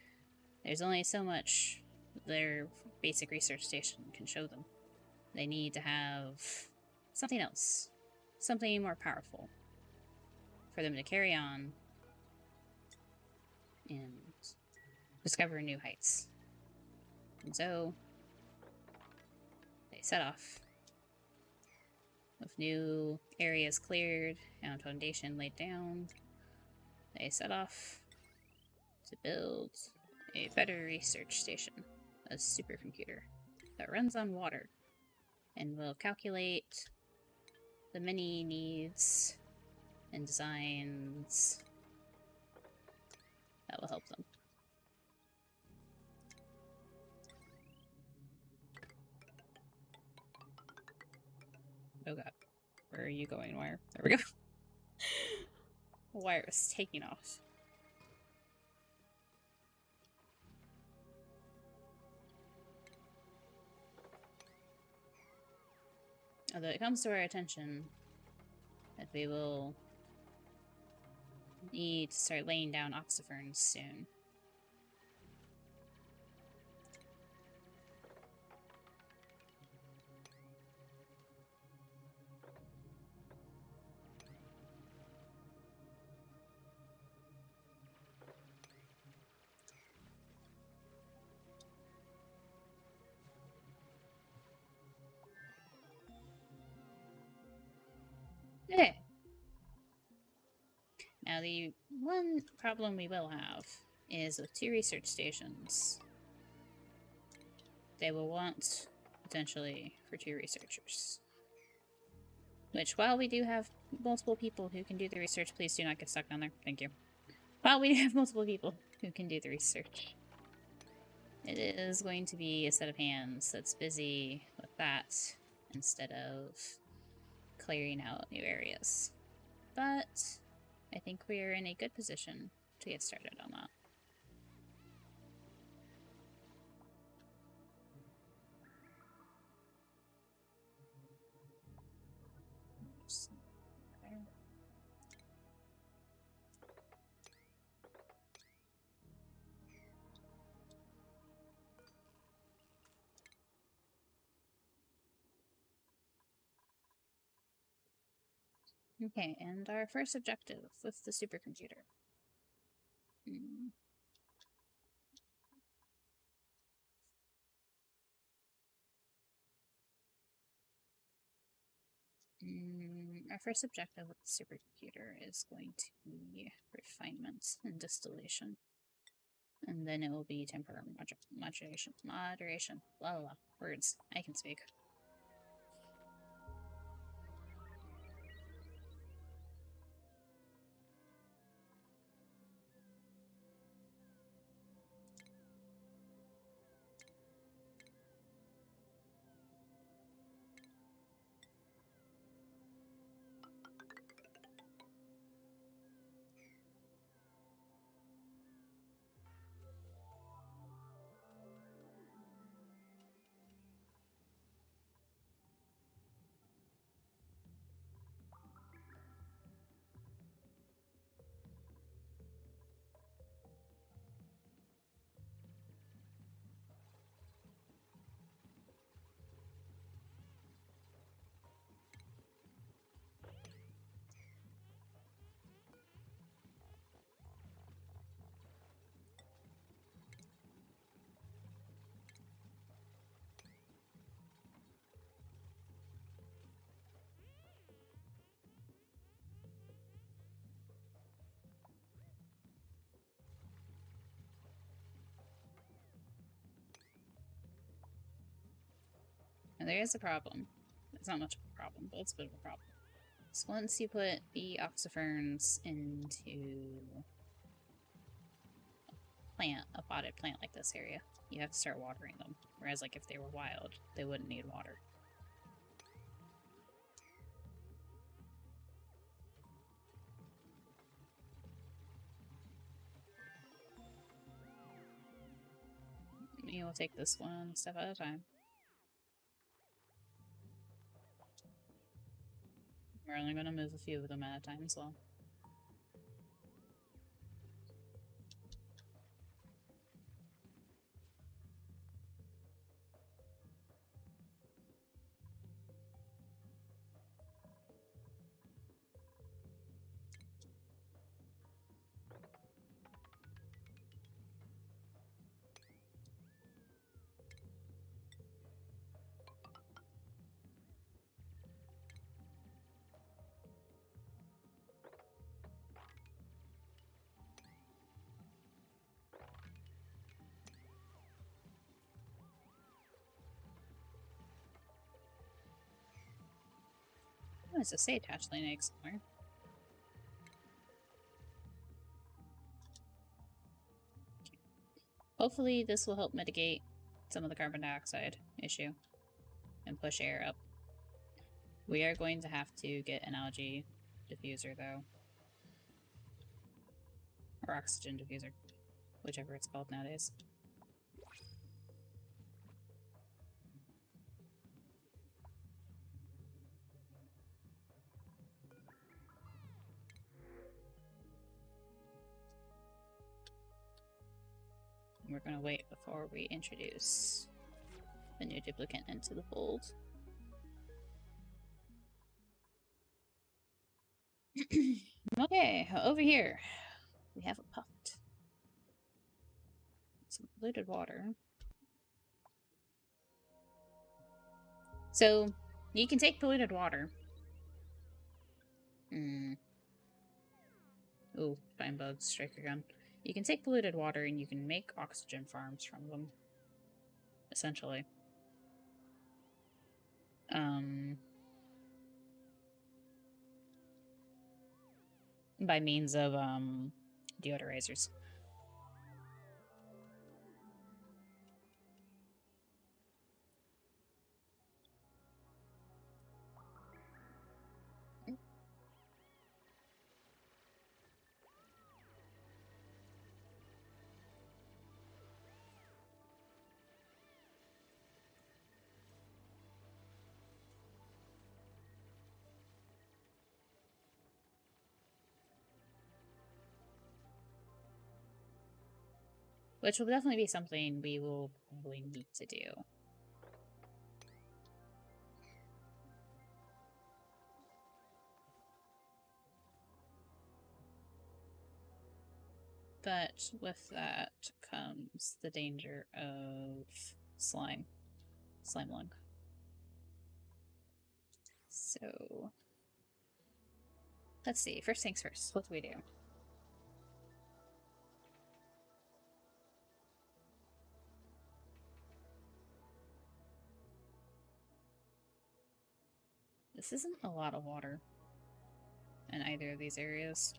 there's only so much their basic research station can show them. They need to have something else, something more powerful for them to carry on and discover new heights. And so they set off with new areas cleared and foundation laid down. They set off to build a better research station, a supercomputer that runs on water and will calculate the many needs and designs that will help them. Oh god. Where are you going, Wire? There we go. Wire is taking off. Although it comes to our attention that we will need to start laying down oxiferns soon. Okay. Now the one problem we will have is with 2 research stations. They will want, potentially, for 2 researchers. Which, while we do have multiple people who can do the research, please do not get stuck down there. Thank you. While we do have multiple people who can do the research, it is going to be a set of hands that's busy with that instead of clearing out new areas. But I think we're in a good position to get started on that. Okay, and our first objective with the supercomputer. Our first objective with the supercomputer is going to be refinement and distillation. And then it will be temporal moderation. Blah, blah, blah. Words. I can speak. And there is a problem. It's not much of a problem, but it's a bit of a problem. So once you put the oxiferns into a potted plant like this area, you have to start watering them. Whereas, like, if they were wild, they wouldn't need water. You'll take this one step at a time. We're only going to move a few of them at a time as well. Oh, it's a sage hatchling egg somewhere. Okay. Hopefully this will help mitigate some of the carbon dioxide issue and push air up. We are going to have to get an algae diffuser, though. Or oxygen diffuser. Whichever it's called nowadays. We're going to wait before we introduce the new duplicant into the fold. Okay, over here we have a puffed. Some polluted water. So you can take polluted water Hmm. Ooh, fine bugs, striker gun. You can take polluted water and you can make oxygen farms from them. Essentially. By means of, deodorizers. Which will definitely be something we will probably need to do. But with that comes the danger of slime. Slime lung. So let's see. First things first. What do we do? This isn't a lot of water in either of these areas.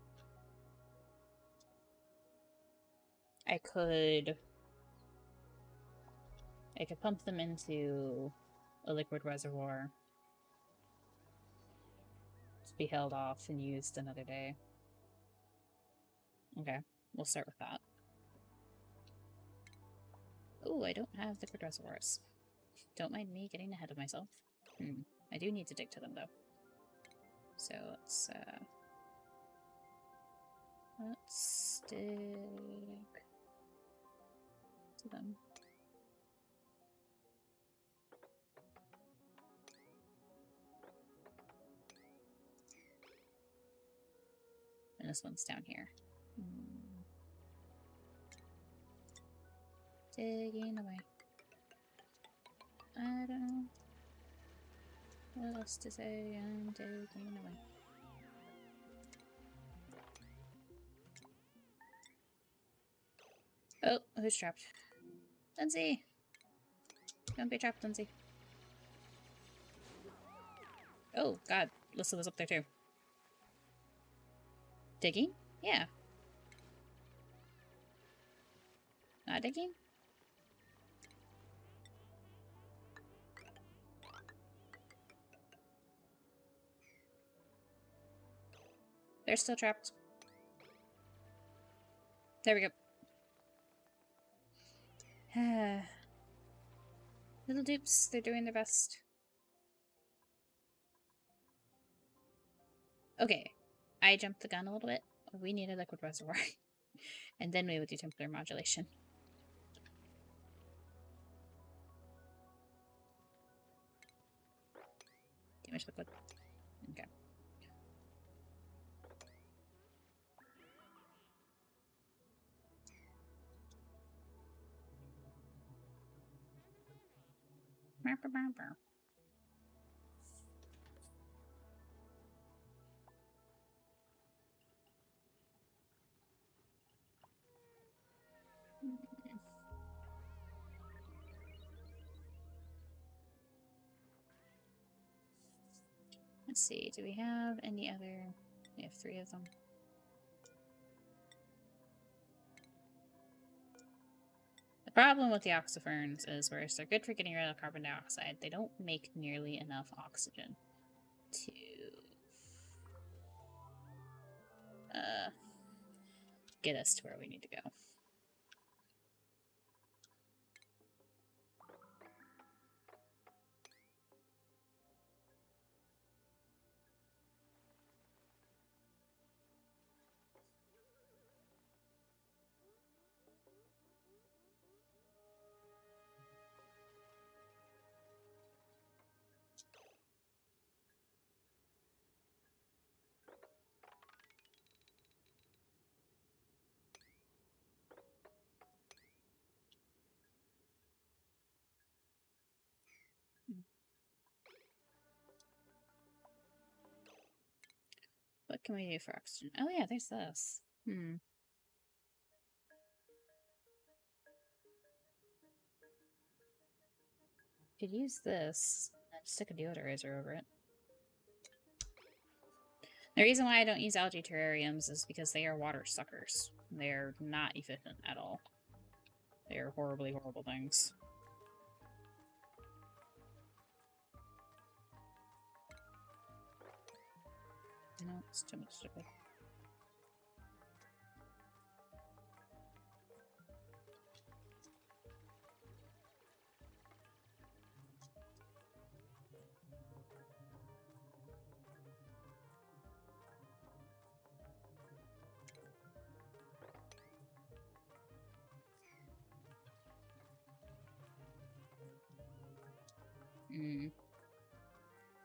I could pump them into a liquid reservoir to be held off and used another day. Okay, we'll start with that. Oh, I don't have liquid reservoirs. Don't mind me getting ahead of myself. I do need to dig to them, though. So let's dig to them. And this one's down here. Digging away. I don't know what else to say. I'm digging away. Oh, who's trapped? Lindsay! Don't be trapped, Lindsay. Oh, God. Lissa was up there, too. Digging? Yeah. Not digging? They're still trapped. There we go. Little dupes, they're doing their best. Okay, I jumped the gun a little bit. We need a liquid reservoir. And then we would do temperature modulation. Too much liquid. Okay. Let's see, do we have any other? We have 3 of them. The problem with the oxyferns is, whereas they're good for getting rid of carbon dioxide, they don't make nearly enough oxygen to get us to where we need to go. What can we do for oxygen? Oh yeah, there's this. Could use this and stick a deodorizer over it. The reason why I don't use algae terrariums is because they are water suckers. They're not efficient at all. They are horribly horrible things. No, it's too much sugar.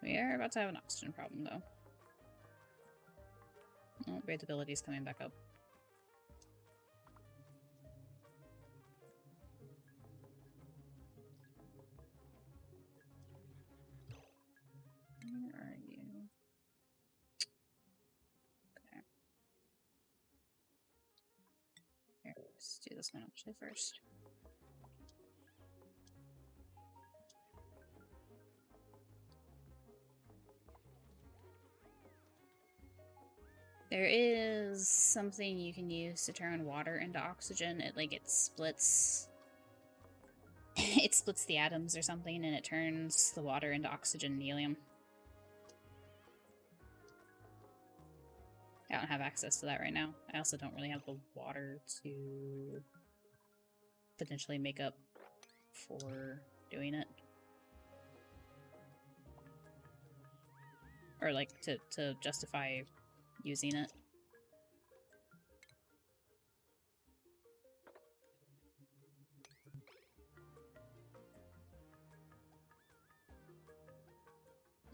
We are about to have an oxygen problem, though. Oh, breathability's coming back up. Where are you? Okay. Here, let's do this one actually first. There is something you can use to turn water into oxygen. It splits it splits the atoms or something and it turns the water into oxygen and helium. I don't have access to that right now. I also don't really have the water to potentially make up for doing it. Or like to justify using it.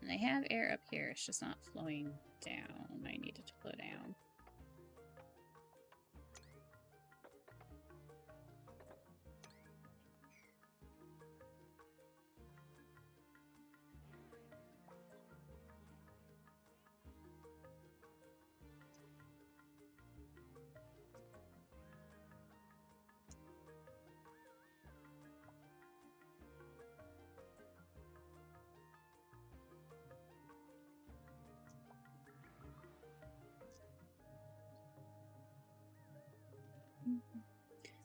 And I have air up here, it's just not flowing down. I need it to flow down.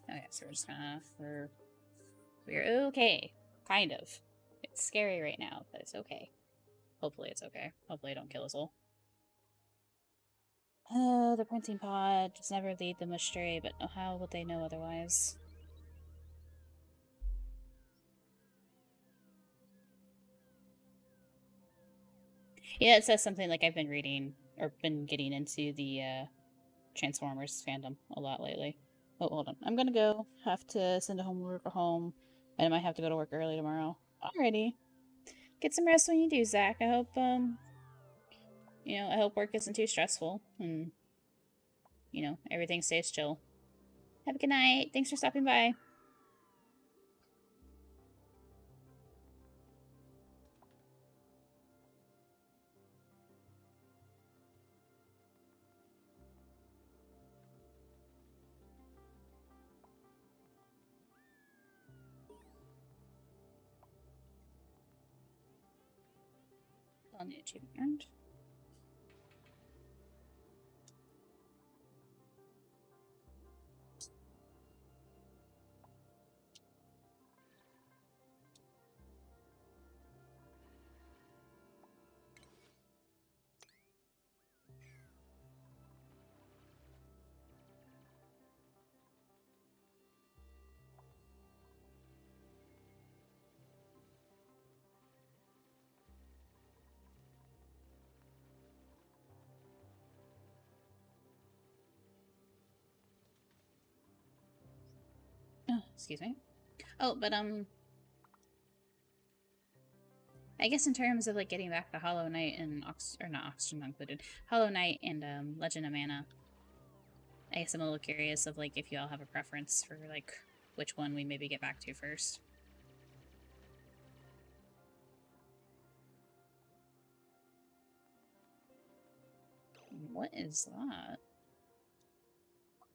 Okay, so we're just gonna... We're okay. Kind of. It's scary right now, but it's okay. Hopefully it's okay. Hopefully it don't kill us all. Oh, the printing pod does never lead them astray, but how would they know otherwise? Yeah, it says something like I've been reading, or been getting into the Transformers fandom a lot lately. Oh, hold on. I'm gonna go. Have to send a homework home. And I might have to go to work early tomorrow. Alrighty. Get some rest when you do, Zach. I hope, I hope work isn't too stressful. And, everything stays chill. Have a good night. Thanks for stopping by. On the achievement. Oh, excuse me. Oh, but, I guess in terms of, like, getting back to Hollow Knight and not Oxygen not included, Hollow Knight and, Legend of Mana, I guess I'm a little curious of, like, if you all have a preference for, like, which one we maybe get back to first. What is that?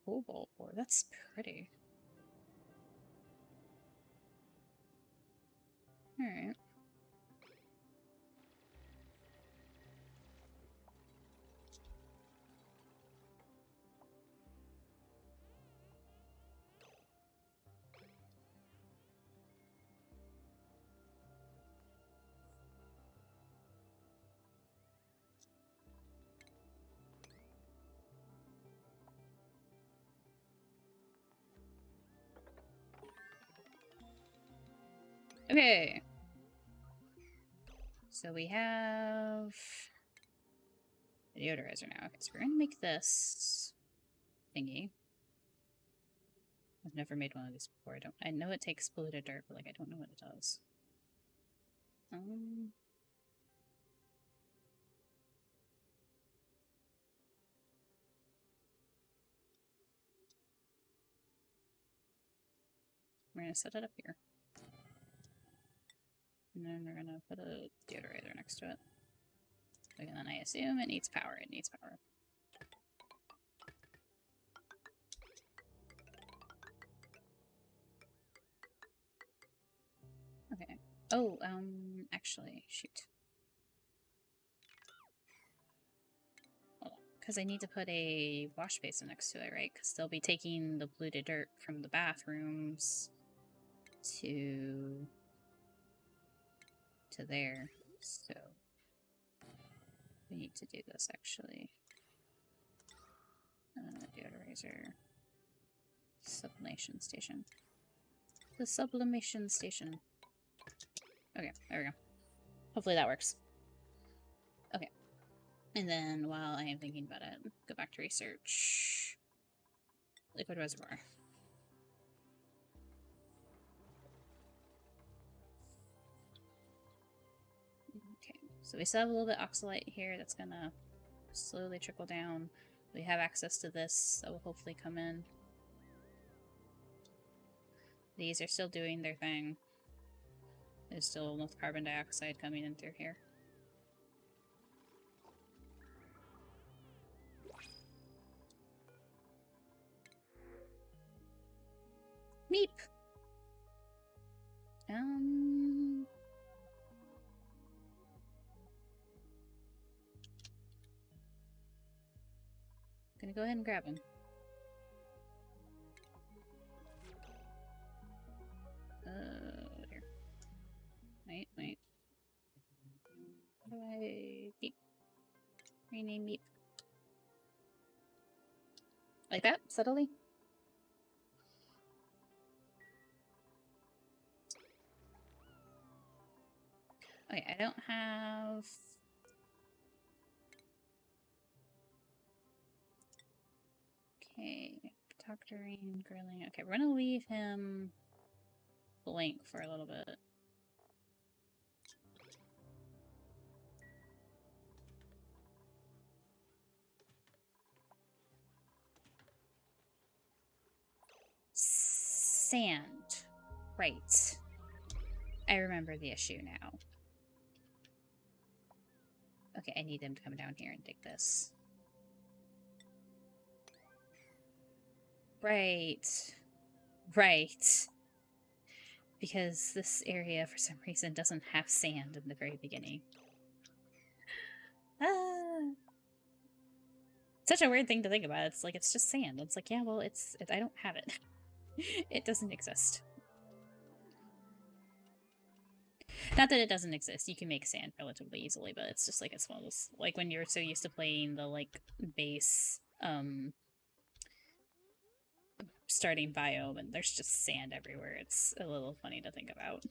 Cobalt ore. That's pretty. Alright. Okay. So we have the deodorizer now. Okay, so we're gonna make this thingy. I've never made one of these before. I know it takes polluted dirt, but like I don't know what it does. We're gonna set it up here. And then we're gonna put a deodorizer next to it. And then I assume it needs power. It needs power. Okay. Oh, actually, shoot. Hold on. Because I need to put a wash basin next to it, right? Because they'll be taking the polluted dirt from the bathrooms to there. So we need to do this, actually. Deodorizer. Sublimation station. The sublimation station. Okay, there we go. Hopefully that works. Okay. And then while I am thinking about it, go back to research. Liquid reservoir. Okay, so we still have a little bit of oxalite here that's gonna slowly trickle down. We have access to this that will hopefully come in. These are still doing their thing. There's still enough carbon dioxide coming in through here. Meep! Gonna go ahead and grab him. Here. Wait. How do I... Meep. Rename Meep. Like that? Subtly? Okay, I don't have... Okay, doctoring, grilling. Okay, we're gonna leave him blank for a little bit. Sand. Right. I remember the issue now. Okay, I need them to come down here and dig this. Right. Right. Because this area, for some reason, doesn't have sand in the very beginning. Ah. Such a weird thing to think about. It's like, it's just sand. It's like, yeah, well, I don't have it. It doesn't exist. Not that it doesn't exist. You can make sand relatively easily, but it's just like, it's one of those, like, when you're so used to playing the, like, base, starting biome and there's just sand everywhere. It's a little funny to think about.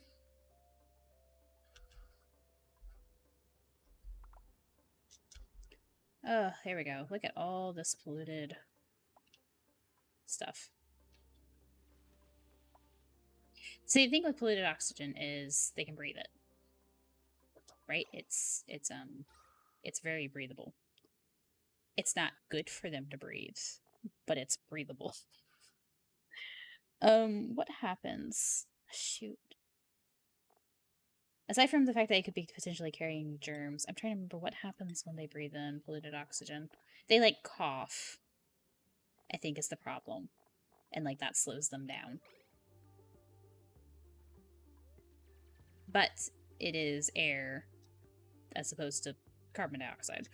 Oh, there we go. Look at all this polluted stuff. So the thing with polluted oxygen is they can breathe it. Right? It's very breathable. It's not good for them to breathe, but it's breathable. What happens? Shoot. Aside from the fact that it could be potentially carrying germs, I'm trying to remember what happens when they breathe in polluted oxygen. They, like, cough, I think is the problem. And, like, that slows them down. But it is air as opposed to carbon dioxide.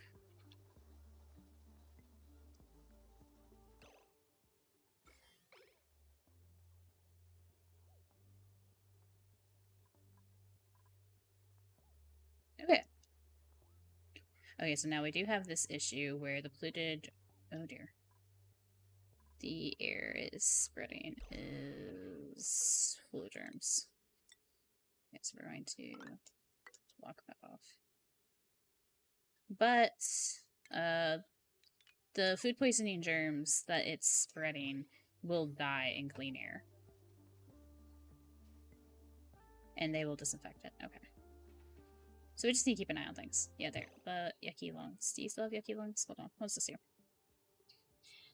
Okay. Okay, so now we do have this issue where the polluted... Oh dear. The air is spreading is full of germs. Okay, so we're going to block that off. But the food poisoning germs that it's spreading will die in clean air. And they will disinfect it. Okay. So we just need to keep an eye on things. Yeah, there. Yucky lungs. Do you still have yucky lungs? Hold on. What's this here?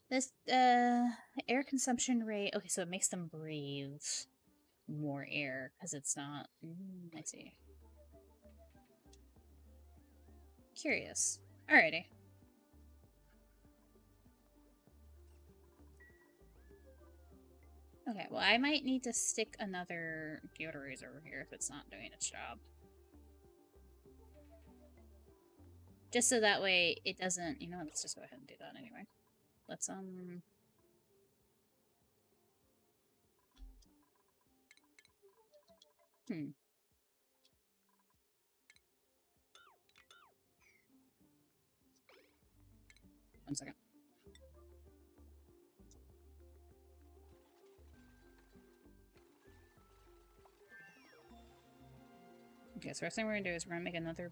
This, air consumption rate. Okay, so it makes them breathe more air because it's not... I see. Curious. Alrighty. Okay, well, I might need to stick another deodorizer over here if it's not doing its job. Just so that way it doesn't... You know what? Let's just go ahead and do that anyway. Let's, One second. Okay, so first thing we're gonna do is we're gonna make another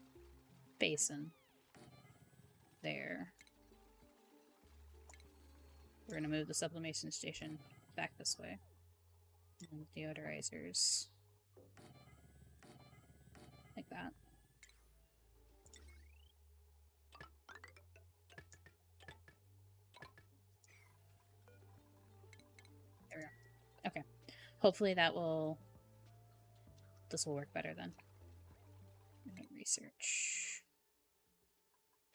basin. There. We're gonna move the sublimation station back this way. And deodorizers. Like that. There we go. Okay. Hopefully that will... This will work better then. Research.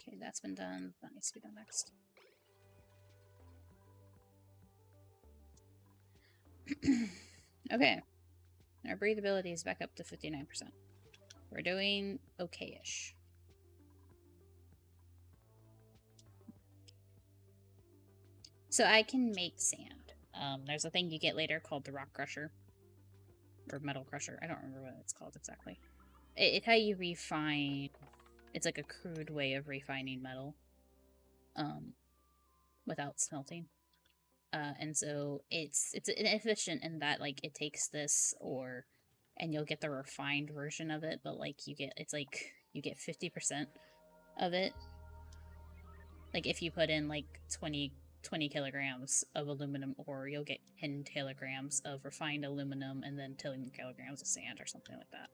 Okay, that's been done. That needs to be done next. Okay. Our breathability is back up to 59%. We're doing okay-ish. So I can make sand. There's a thing you get later called the rock crusher. Or metal crusher. I don't remember what it's called exactly. It's how you refine... It's like a crude way of refining metal. Without smelting. And so it's inefficient in that, like, it takes this and you'll get the refined version of it, but, like, you get 50% of it. Like, if you put in, like, 20 kilograms of aluminum ore, you'll get 10 kilograms of refined aluminum and then 10 kilograms of sand or something like that.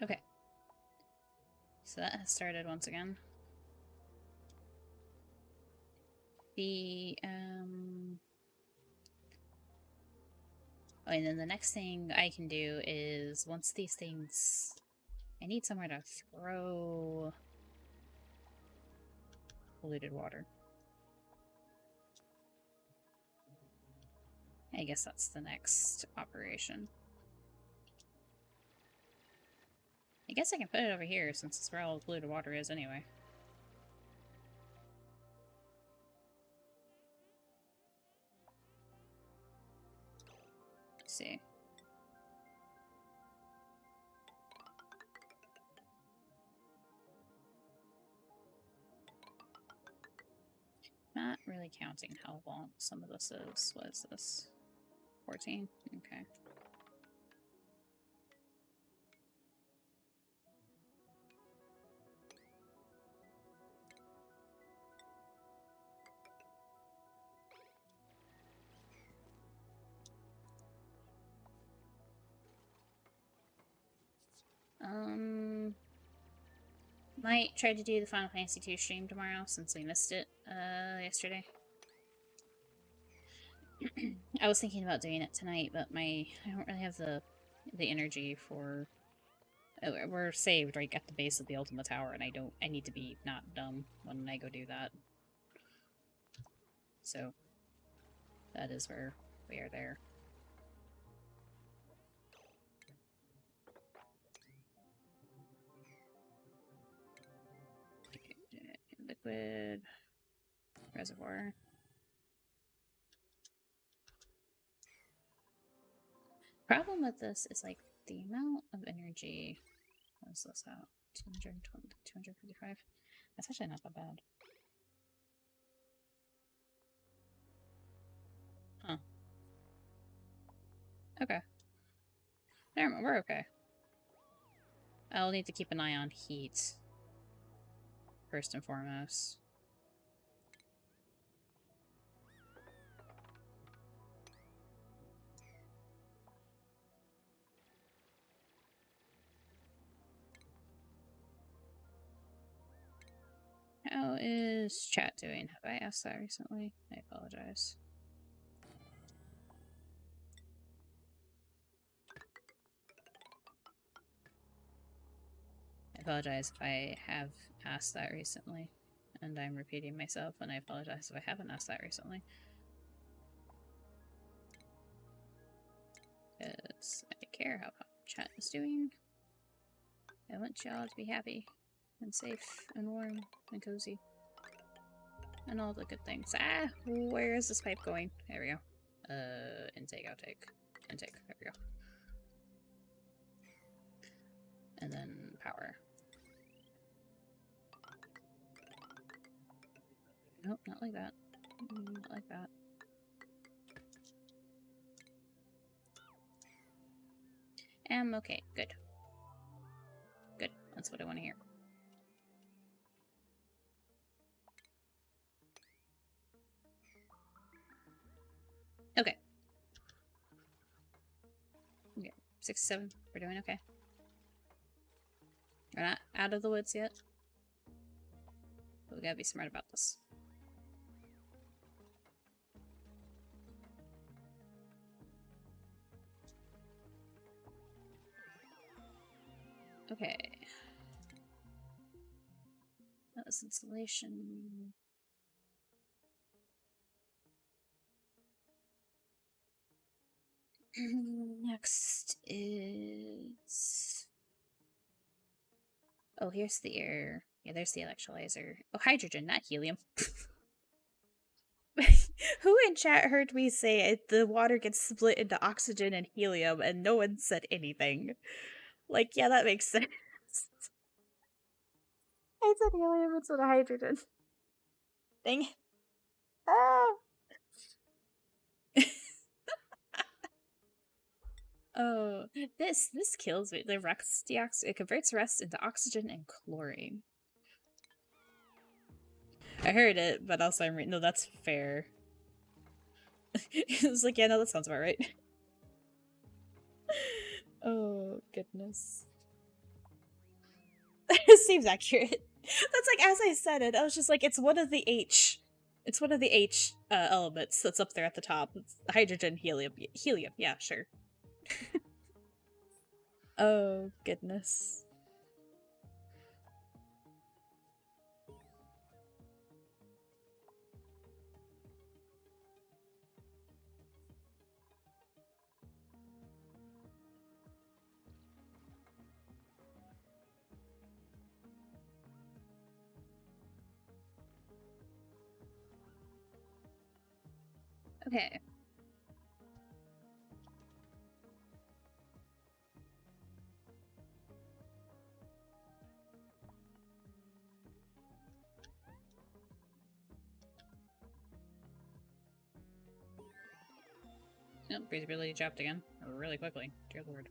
Okay. So that has started once again. Oh, and then the next thing I can do is, once these things... I need somewhere to throw polluted water. I guess that's the next operation. I guess I can put it over here, since it's where all the polluted water is anyway. Let's see. Not really counting how long some of this is. What is this? 14? Okay. Might try to do the Final Fantasy II stream tomorrow since we missed it yesterday. I was thinking about doing it tonight, but I don't really have the energy for. We're saved right at the base of the Ultima Tower, and I need to be not dumb when I go do that. So that is where we are there. Liquid reservoir. Problem with this is like the amount of energy. What's this out? 220, 255. That's actually not that bad. Huh. Okay. We're okay. I'll need to keep an eye on heat. First and foremost. How is chat doing? Have I asked that recently? I apologize. I apologize if I have asked that recently. And I'm repeating myself, and I apologize if I haven't asked that recently. Because I care how chat is doing. I want y'all to be happy and safe and warm and cozy. And all the good things. Ah, where is this pipe going? There we go. Intake, outtake. Intake, there we go. And then power. Nope, not like that. Not like that. Okay, good. Good, that's what I want to hear. Okay. Okay, 67. We're doing okay. We're not out of the woods yet. But we gotta be smart about this. Okay. That was insulation. Next is... Oh, here's the air. Yeah, there's the electrolyzer. Oh, hydrogen, not helium. Who in chat heard me say the water gets split into oxygen and helium and no one said anything? Like, yeah, that makes sense. I said helium instead of hydrogen. Dang. Ah! Oh, this kills me. The rust it converts rust into oxygen and chlorine. I heard it, but also I'm no, that's fair. It was like, yeah, no, that sounds about right. Oh goodness. It seems accurate. That's like as I said it, I was just like, it's one of the H. It's one of the H elements that's up there at the top. It's hydrogen, helium. Helium, yeah, sure. Oh goodness. Okay. Yep, breathability dropped again. Really quickly. Dear lord.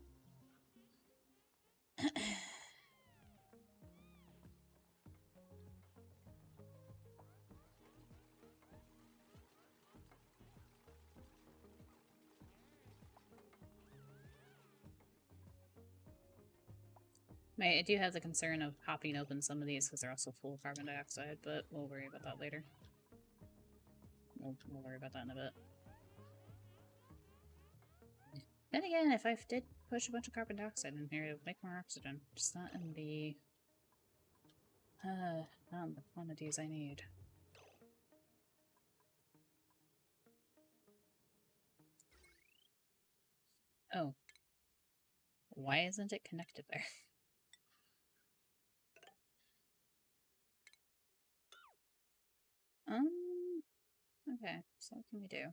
I do have the concern of popping open some of these because they're also full of carbon dioxide, but we'll worry about that later. We'll worry about that in a bit. Then again, if I did push a bunch of carbon dioxide in here, it would make more oxygen. Just not in the not in the quantities I need. Oh. Why isn't it connected there? Okay, so what can we do?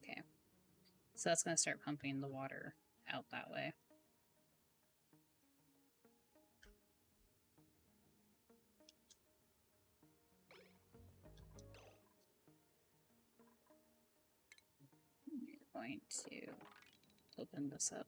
Okay. So that's going to start pumping the water out that way. We're going to open this up.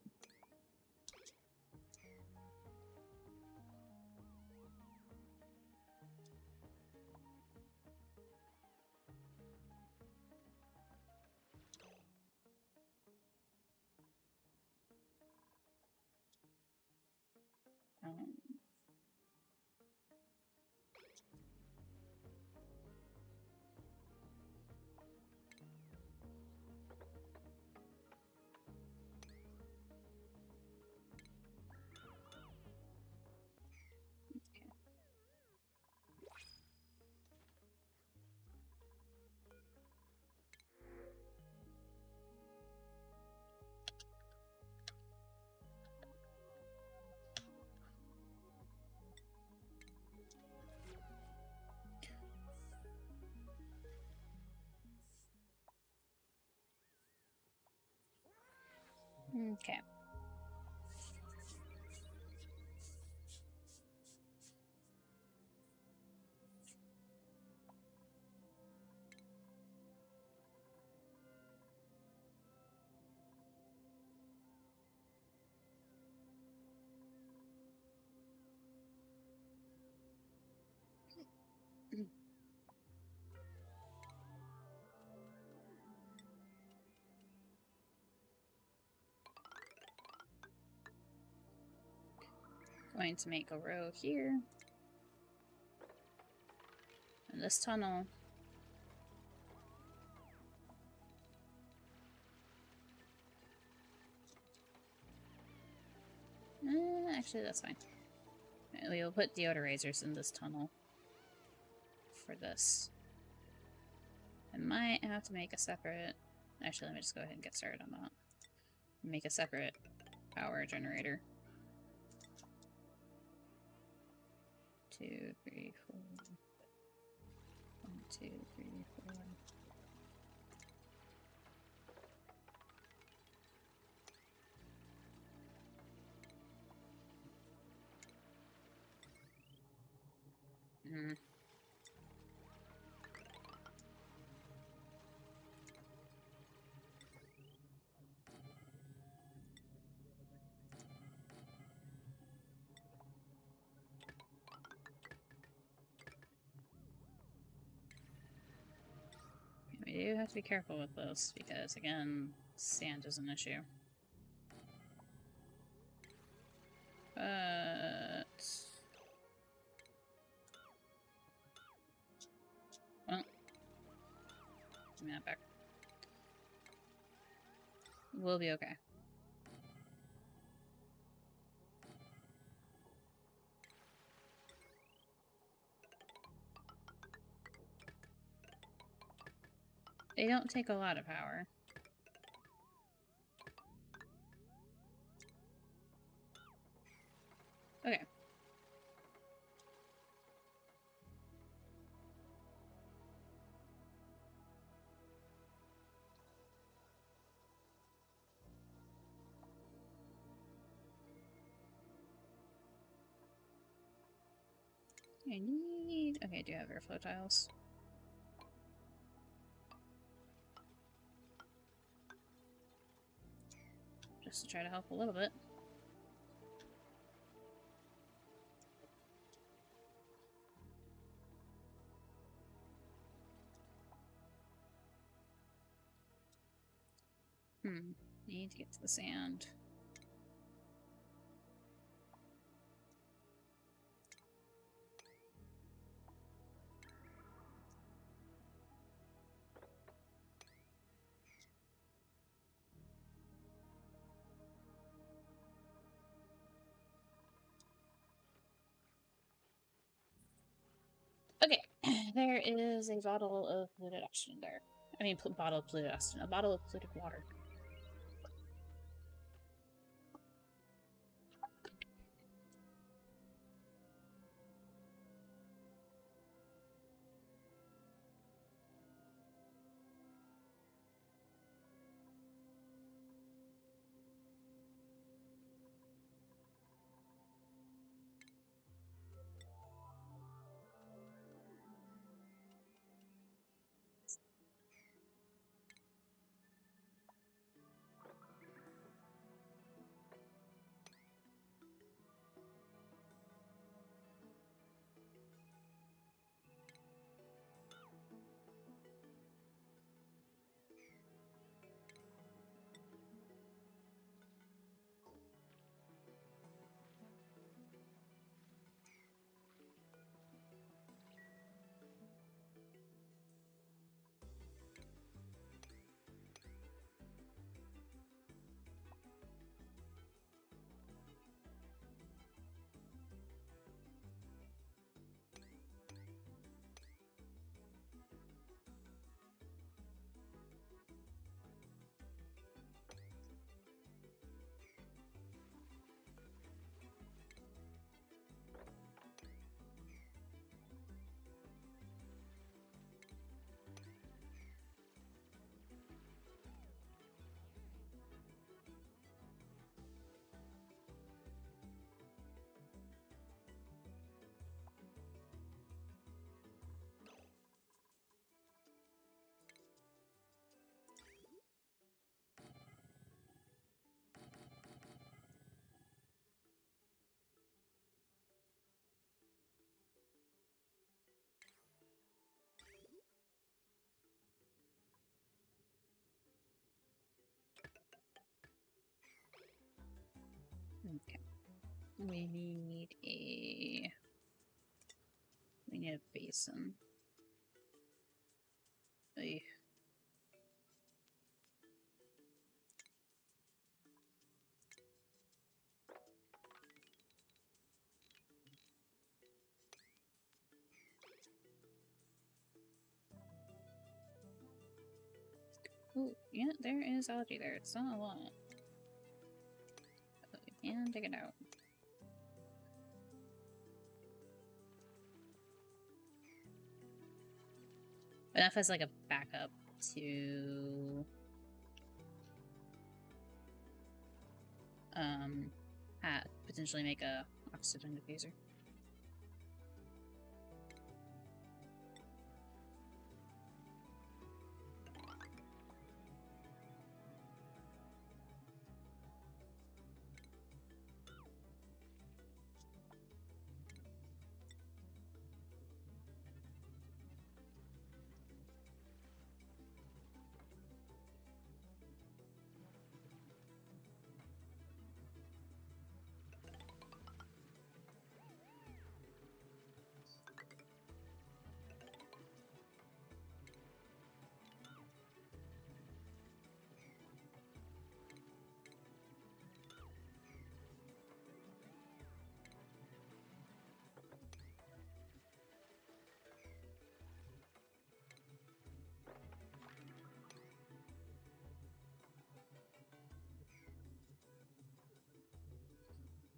Okay. Going to make a row here. And this tunnel. Actually, that's fine. We will put deodorizers in this tunnel for this. I might have to make a separate... Actually, let me just go ahead and get started on that. Make a separate power generator. 2, 3, 4. 1, 2, 3, 4. We do have to be careful with this because, again, sand is an issue. But... well, give me that back. We'll be okay. They don't take a lot of power. Okay. I need... Okay, I do have airflow tiles. Just to try to help a little bit. Need to get to the sand. Okay, there is a bottle of polluted oxygen there. I mean, bottle of polluted oxygen. A bottle of polluted water. Okay. We need a basin. Oy. Oh, yeah, there is algae there. It's not a lot. But we can dig it out. Enough as like a backup to potentially make a oxygen diffuser.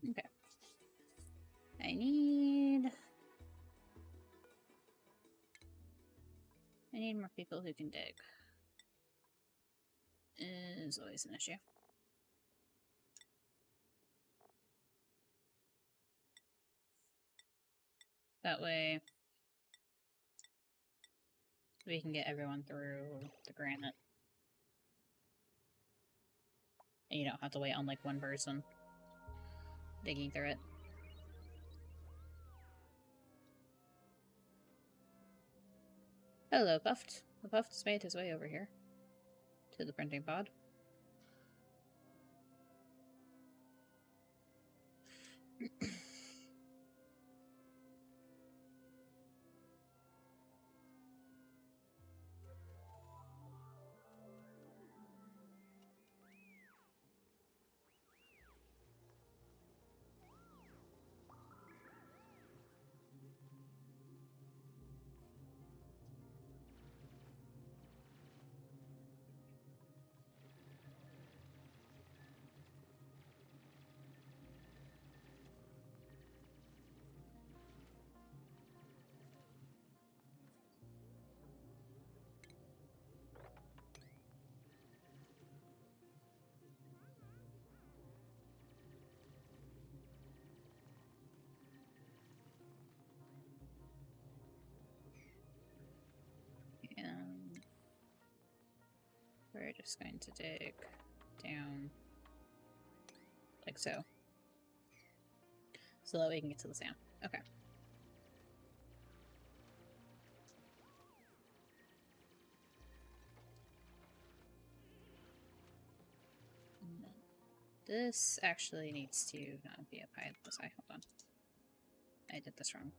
Okay. I need more people who can dig. Is always an issue. That way we can get everyone through the granite. And you don't have to wait on like one person digging through it. Hello, Puffed. The Puffed has made his way over here to the printing pod. And we're just going to dig down like so. So that we can get to the sand. Okay. And then this actually needs to not be up high this high. Hold on. I did this wrong.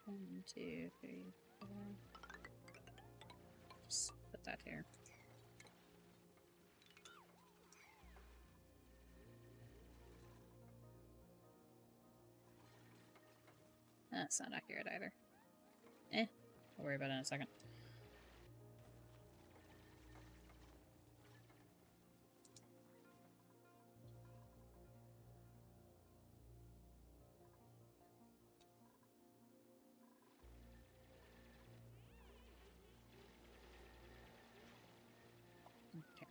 One, two, three, four. Just put that here. That's not accurate either. I'll worry about it in a second. Okay.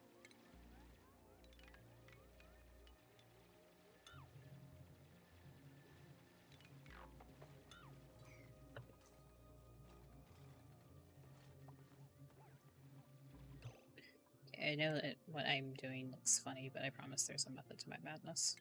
I know that what I'm doing looks funny, but I promise there's a method to my madness.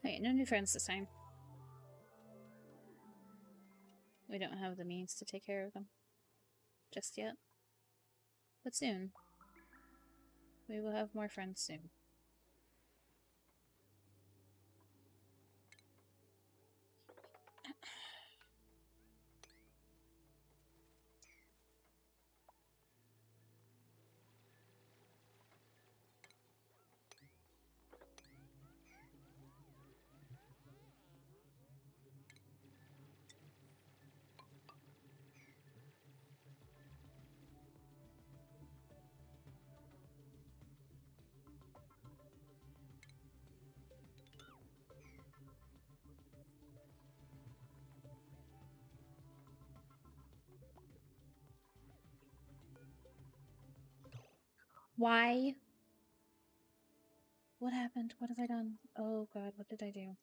Okay, no new friends this time. We don't have the means to take care of them just yet. But soon. We will have more friends soon. Why? What happened? What have I done? Oh god, what did I do?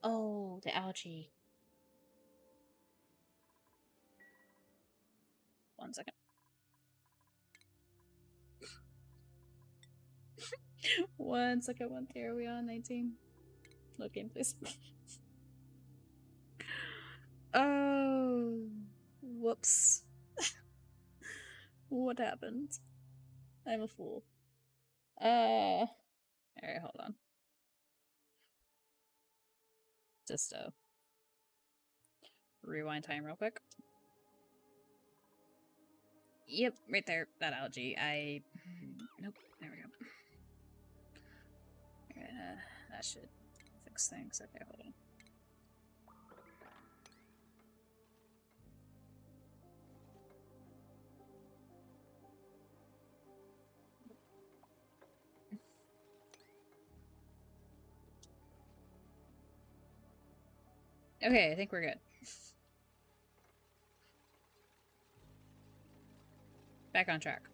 Oh, the algae. 1 second. 1 second, 1 there we are, 19. Load game, please. Oh, whoops. What happened? I'm a fool. Alright, hold on. Just rewind time real quick. Yep, right there. That algae. Nope. There we go. That should fix things. Okay, hold on. Okay, I think we're good. Back on track.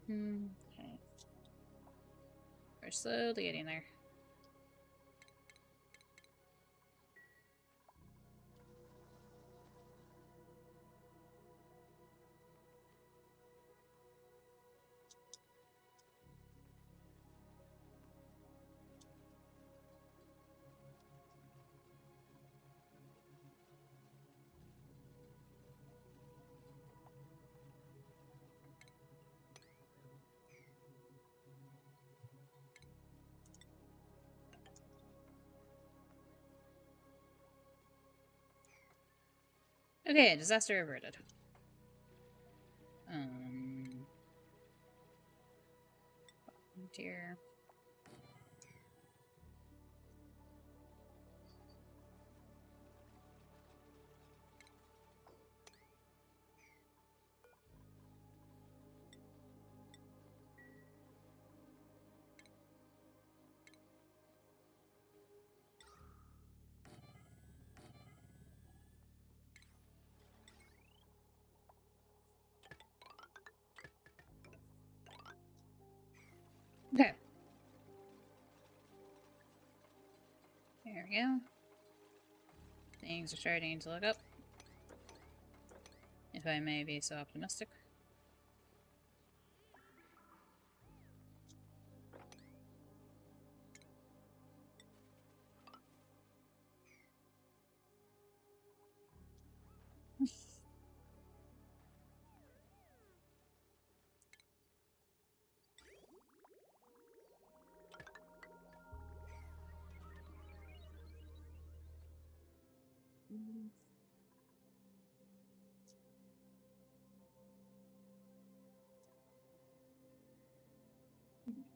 Okay. We're slowly getting there. Okay, disaster averted. Dear. Okay. There we go. Things are starting to look up. If I may be so optimistic.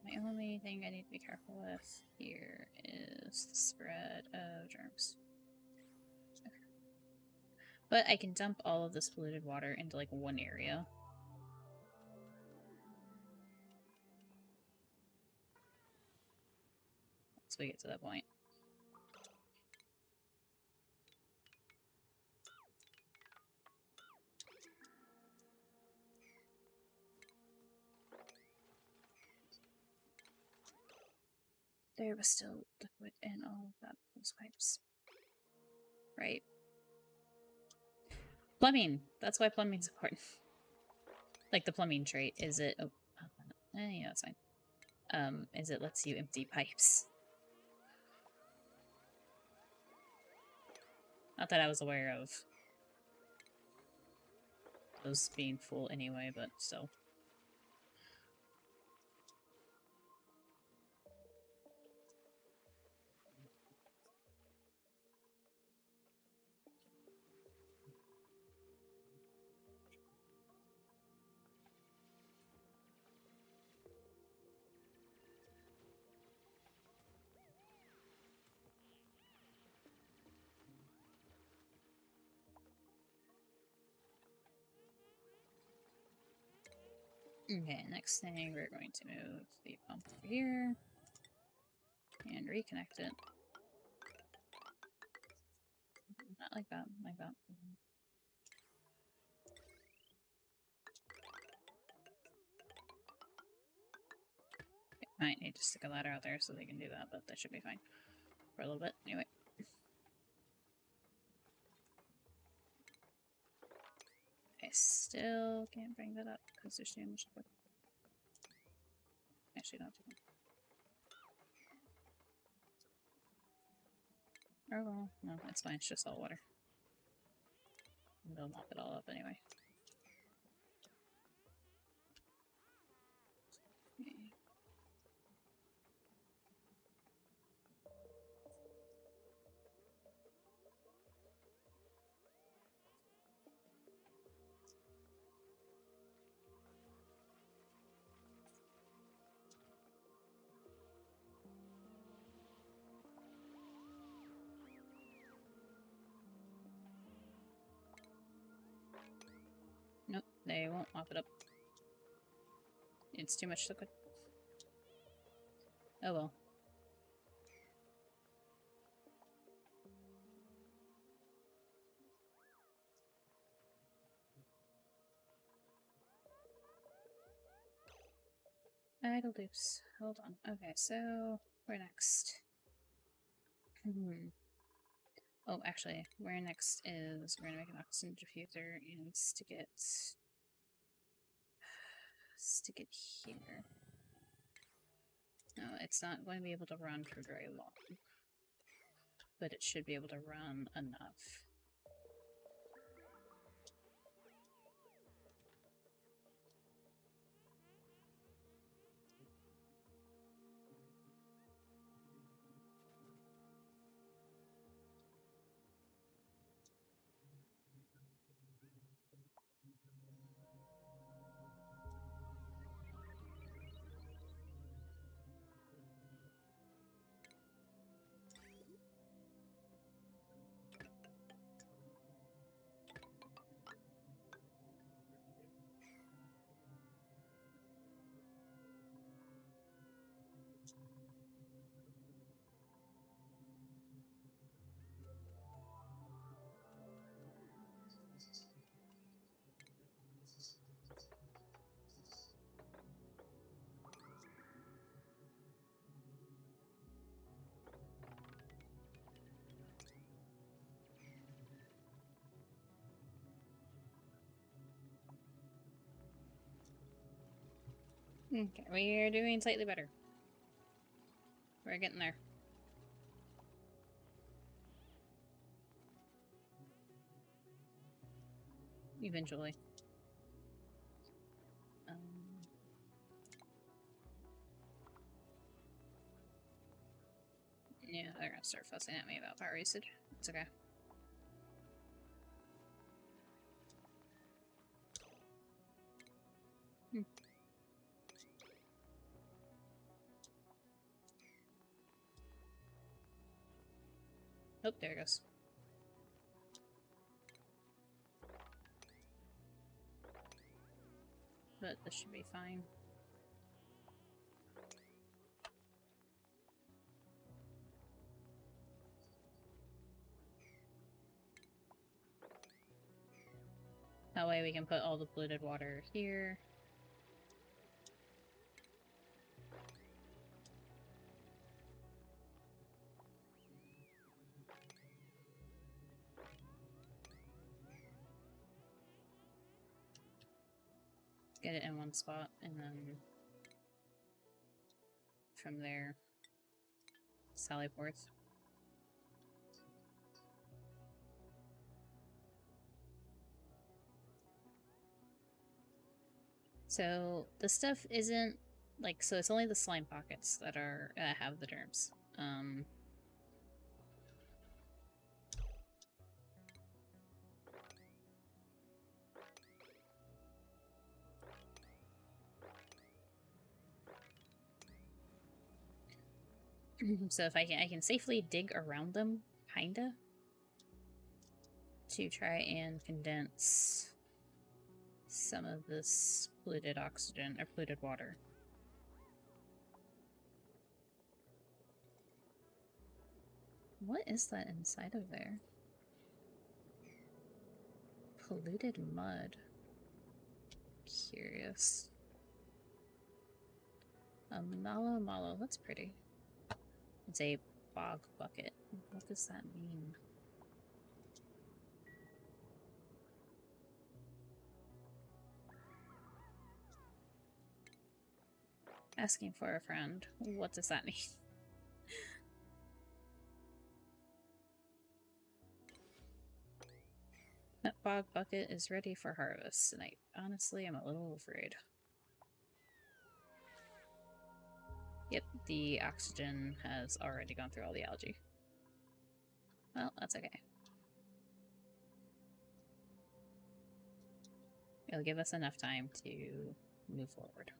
My only thing I need to be careful with here is the spread of germs. But I can dump all of this polluted water into like one area. Once we get to that point. There was still liquid in all of those pipes. Right. Plumbing. That's why plumbing's important. Like the plumbing trait. Is it... Oh, yeah, that's fine. Is it lets you empty pipes. Not that I was aware of those being full anyway, but still. Okay, next thing we're going to move the pump over here and reconnect it. Not like that, like that. Might need to stick a ladder out there so they can do that, but that should be fine for a little bit anyway. I still can't bring that up because there's too much wood. Actually, not too much. Oh well, no, it's fine. It's just all water. They'll mop it all up anyway. Okay. Nope, they won't mop it up. It's too much liquid. Oh well. Idle deuce. Hold on. Okay, so where next? Oh, actually, where next is we're gonna make an oxygen diffuser and stick it here. No, it's not going to be able to run for very long, but it should be able to run enough. Okay, we're doing slightly better. We're getting there. Eventually. Yeah, they're gonna start fussing at me about power usage. It's okay. Oh, there it goes. But this should be fine. That way we can put all the polluted water here. Get it in one spot, and then from there, sally ports. So the stuff isn't like, so it's only the slime pockets that are have the derms. So if I can safely dig around them, kinda, to try and condense some of this polluted oxygen or polluted water. What is that inside of there? Polluted mud. Curious. Malo malo, that's pretty. It's a bog bucket. What does that mean? Asking for a friend. What does that mean? That bog bucket is ready for harvest, and I honestly am a little afraid. Yep, the oxygen has already gone through all the algae. Well, that's okay. It'll give us enough time to move forward.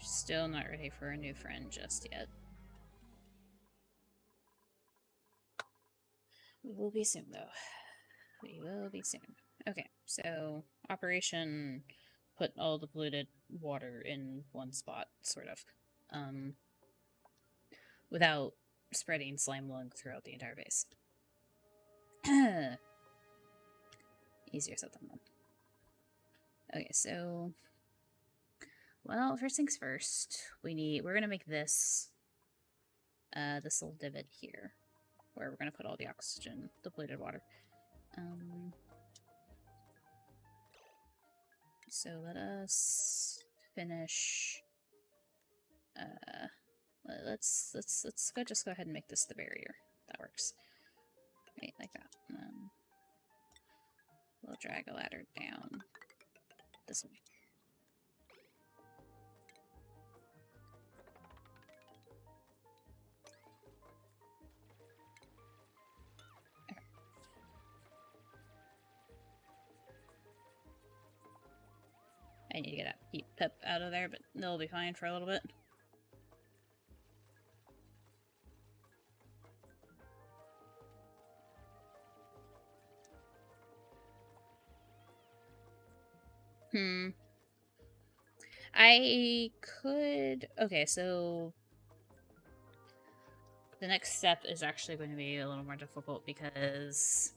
Still not ready for a new friend just yet. We will be soon, though. We will be soon. Okay, so Operation put all the polluted water in one spot, sort of. Without spreading slime lung throughout the entire base. Easier said than done. Okay, so well, first things first, we're gonna make this this little divot here where we're gonna put all the oxygen, the polluted water. So let us finish let's just go ahead and make this the barrier. That works. Right, like that. We'll drag a ladder down this way. Okay. I need to get that pip out of there, but they'll be fine for a little bit. I could... Okay, so... The next step is actually going to be a little more difficult because...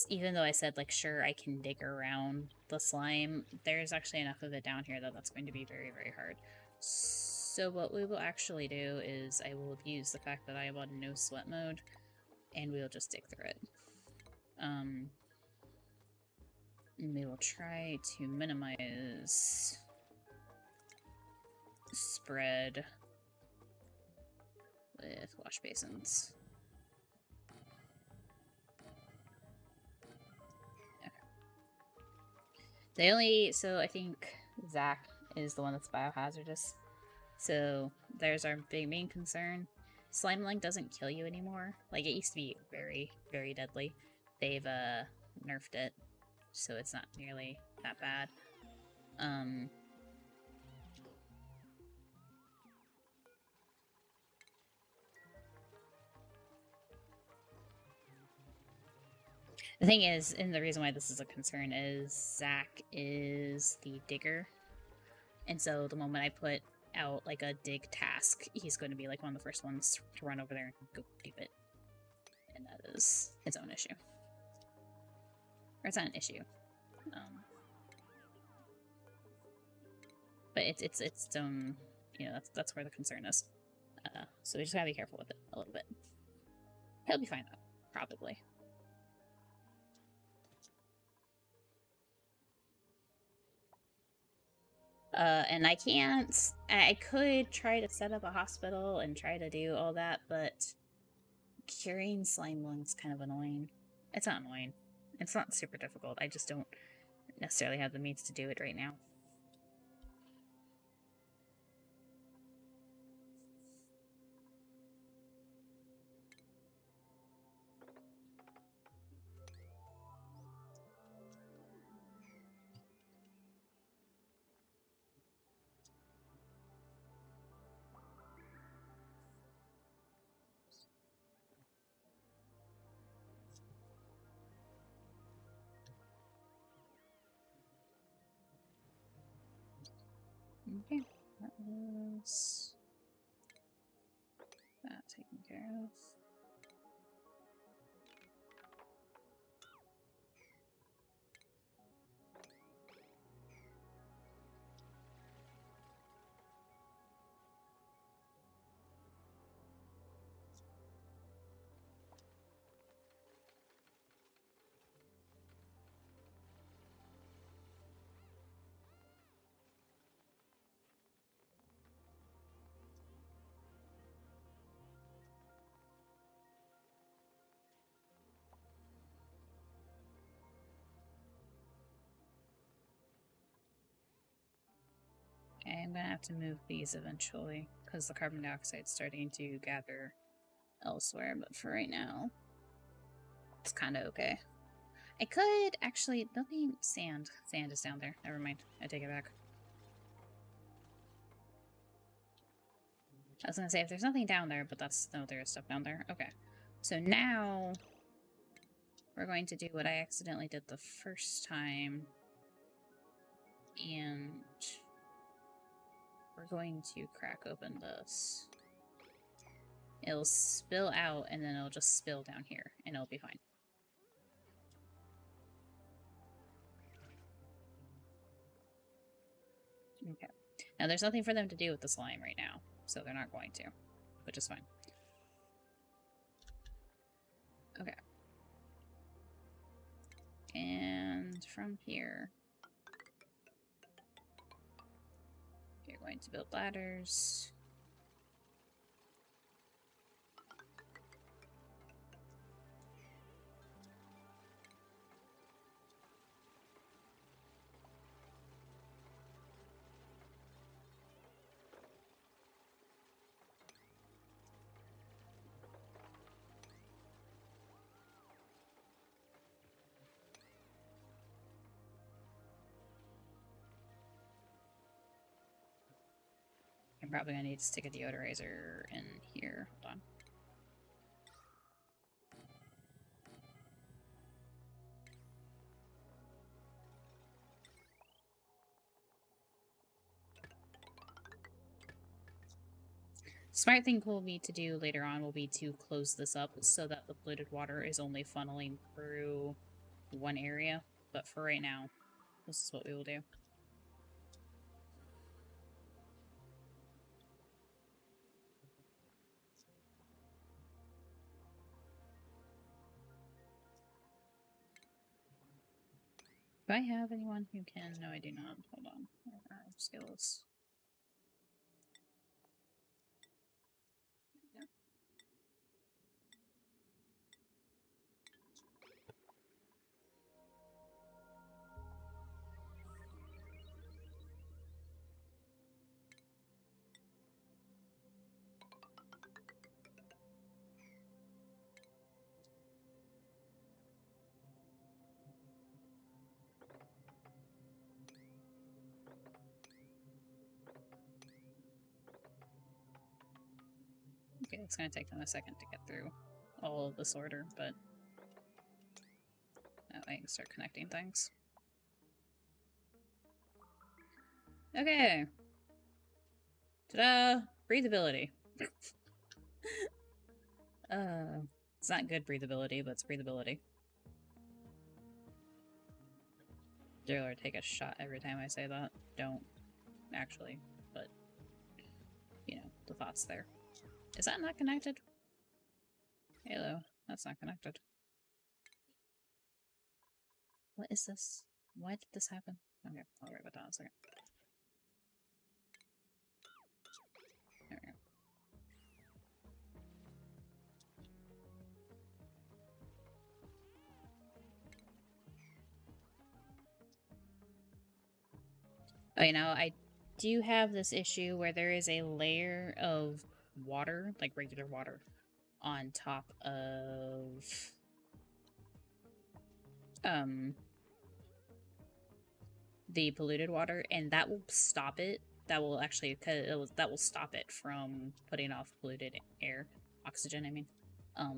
Even though I said, like, sure, I can dig around the slime, there's actually enough of it down here that that's going to be very, very hard. So what we will actually do is I will use the fact that I am on no sweat mode, and we will just dig through it. And we will try to minimize spread with wash basins. Okay. So I think Zach is the one that's biohazardous. So there's our big main concern. Slime lung doesn't kill you anymore. Like, it used to be very, very deadly. They've nerfed it, so it's not nearly that bad. The thing is, and the reason why this is a concern is Zach is the digger. And so the moment I put out like a dig task, he's going to be like one of the first ones to run over there and go do it. And that is its own issue. Or it's not an issue. But it's its own, you know, that's where the concern is. So we just gotta be careful with it a little bit. He'll be fine though, probably. And I could try to set up a hospital and try to do all that, but curing slime lung's kind of annoying. It's not annoying. It's not super difficult. I just don't necessarily have the means to do it right now. Okay, that was that taken care of. Okay, I'm gonna have to move these eventually because the carbon dioxide's starting to gather elsewhere, but for right now, it's kind of okay. I could actually, nothing, sand. Sand is down there. Never mind. I take it back. I was gonna say, if there's nothing down there, but that's, no, there is stuff down there. Okay. So now, we're going to do what I accidentally did the first time. And we're going to crack open this. It'll spill out, and then it'll just spill down here, and it'll be fine. Okay. Now, there's nothing for them to do with the slime right now, so they're not going to, which is fine. Okay. And from here, you're going to build ladders. I'm probably gonna need to stick a deodorizer in here. Hold on. Smart thing will be to do later on will be to close this up so that the polluted water is only funneling through one area. But for right now, this is what we will do. Do I have anyone who can? No, I do not. Hold on. Skills. Yep. Okay, it's gonna take them a second to get through all of this order, but that way I can start connecting things. Okay. Ta-da! Breathability. It's not good breathability, but it's breathability. Dear Lord, take a shot every time I say that. Don't, actually, but, you know, the thought's there. Is that not connected? Halo, that's not connected. What is this? Why did this happen? Okay, I'll worry about that in a second. There we go. Oh, you know, I do have this issue where there is a layer of water, like regular water, on top of the polluted water, and that will stop it. That will actually, that will stop it from putting off polluted air, oxygen, I mean.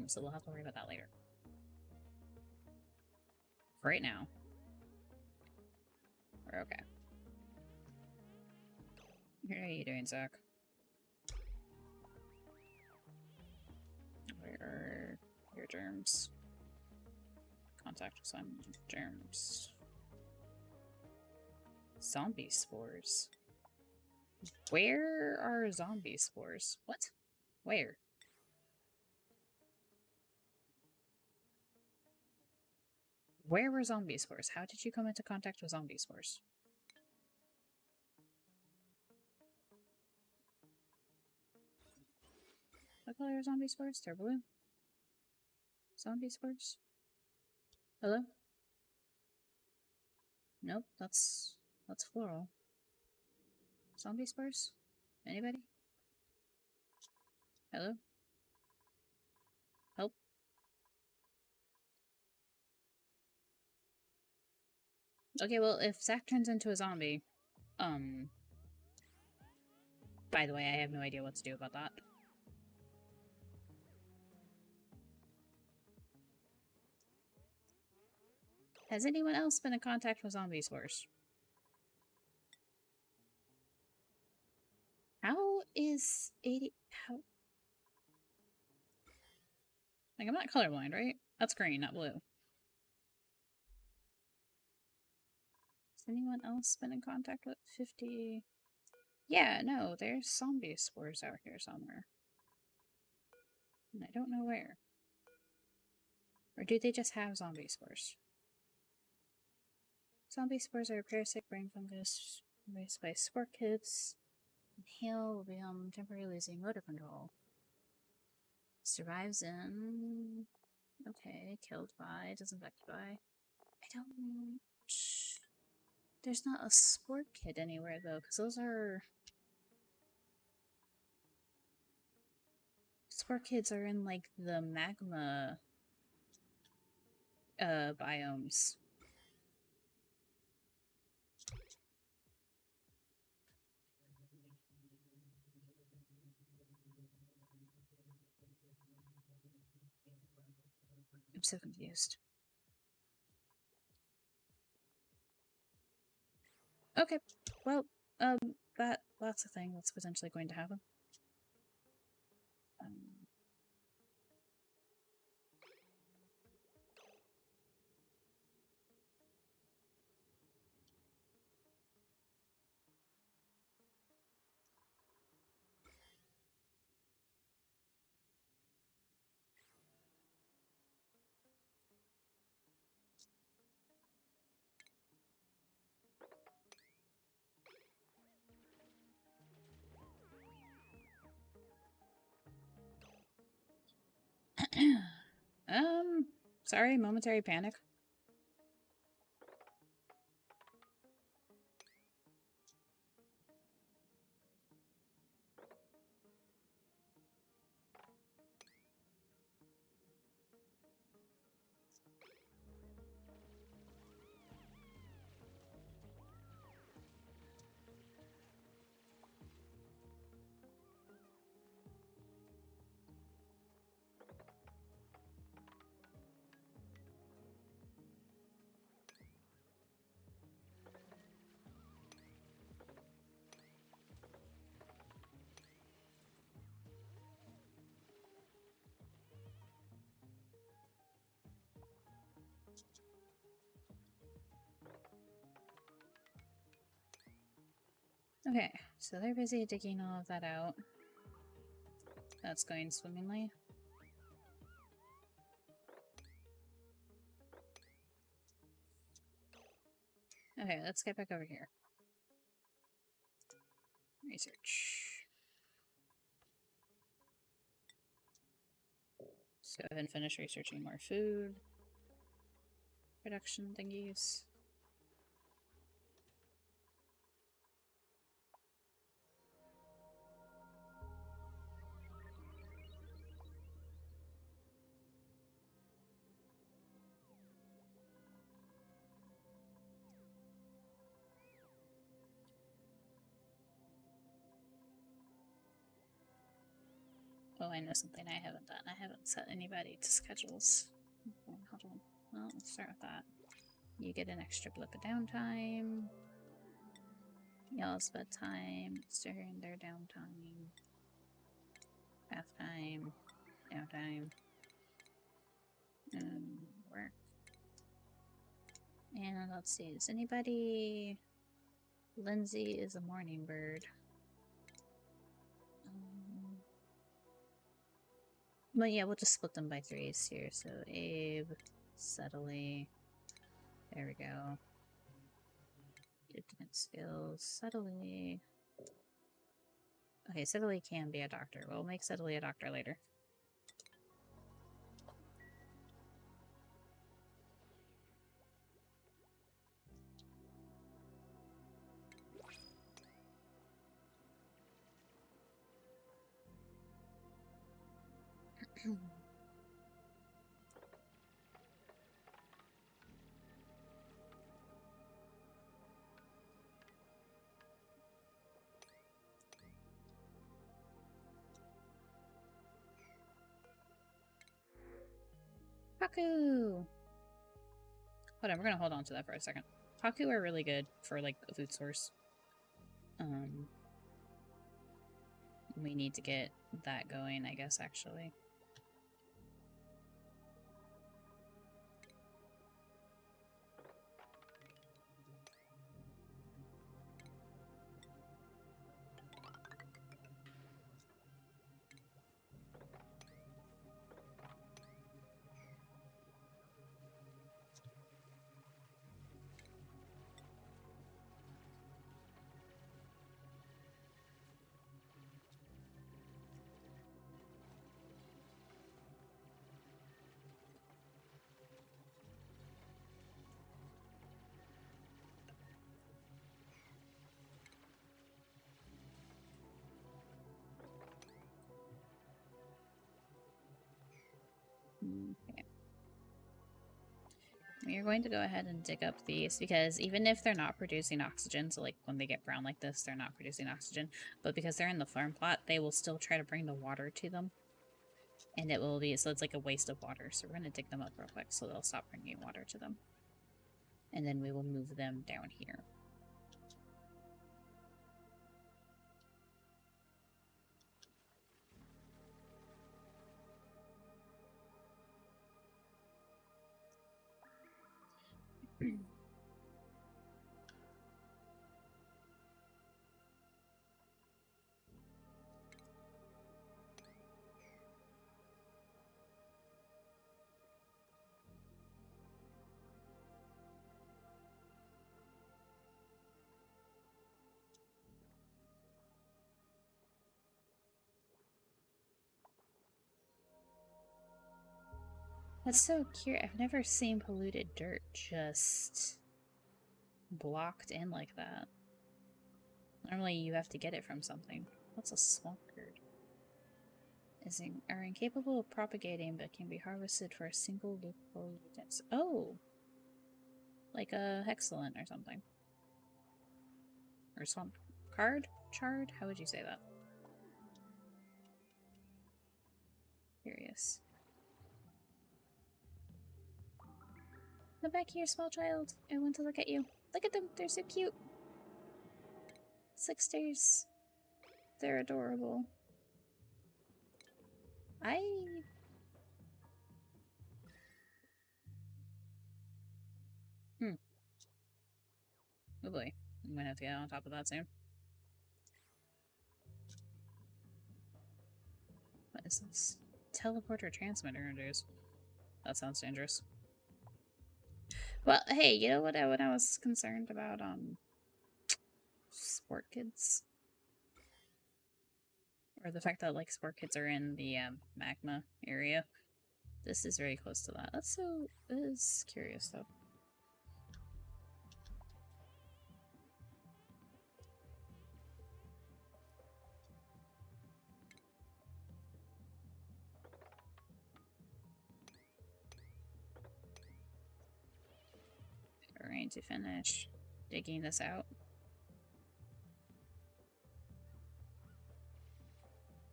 So we'll have to worry about that later. For right now, we're okay. How are you doing, Zach? Where are your germs? Contact some germs. Zombie spores. Where are zombie spores? What? Where? Where were zombie spores? How did you come into contact with zombie spores? What color are zombie spores? They're blue. Zombie spores? Hello? Nope, that's floral. Zombie spores? Anybody? Hello? Help? Okay, well, if Zach turns into a zombie, by the way, I have no idea what to do about that. Has anyone else been in contact with zombie spores? How is 80... How... Like, I'm not colorblind, right? That's green, not blue. Has anyone else been in contact with 50... Yeah, no, there's zombie spores out here somewhere. And I don't know where. Or do they just have zombie spores? Zombie spores are a parasite brain fungus raised by spore kids. Inhale will become temporarily losing motor control. Survives in... Okay, killed by, disinfected by... I don't... There's not a spore kid anywhere, though, because those are... Spore kids are in, like, the magma... biomes. I'm so confused. Okay, well, that's a thing that's potentially going to happen. Sorry, momentary panic. Okay, so they're busy digging all of that out. That's going swimmingly. Okay, let's get back over here. Research. Let's go ahead and finish researching more food. Production thingies. Oh, I know something I haven't done. I haven't set anybody to schedules. Okay, hold on. Well, let's start with that. You get an extra blip of downtime. Y'all's bedtime. It's during their downtime. Bath time. Downtime. Work. And let's see, is anybody... Lindsay is a morning bird. But yeah, we'll just split them by threes here. So Abe, subtly. There we go. Intimate skills, subtly. Okay, subtly can be a doctor. We'll make subtly a doctor later. Paku! Hold on, we're gonna hold on to that for a second. Paku are really good for, like, a food source. We need to get that going, I guess, actually. Okay. We are going to go ahead and dig up these because even if they're not producing oxygen, so like when they get brown like this, they're not producing oxygen, but because they're in the farm plot, they will still try to bring the water to them. And it will be, so it's like a waste of water. So we're going to dig them up real quick so they'll stop bringing water to them. And then we will move them down here. That's so cute. I've never seen polluted dirt just blocked in like that. Normally you have to get it from something. What's a swamp curd? Are incapable of propagating but can be harvested for a single local unit. Oh! Like a hexalent or something. Or swamp card? Chard? How would you say that? Curious. Come back here, small child. I want to look at you. Look at them. They're so cute. Slicksters. They're adorable. Oh boy. I'm gonna have to get on top of that soon. What is this? Teleporter transmitter introduced. That sounds dangerous. Well, hey, you know what? When I was concerned about sport kids, or the fact that like sport kids are in the magma area, this is very close to that. That is curious though. We're going to finish digging this out.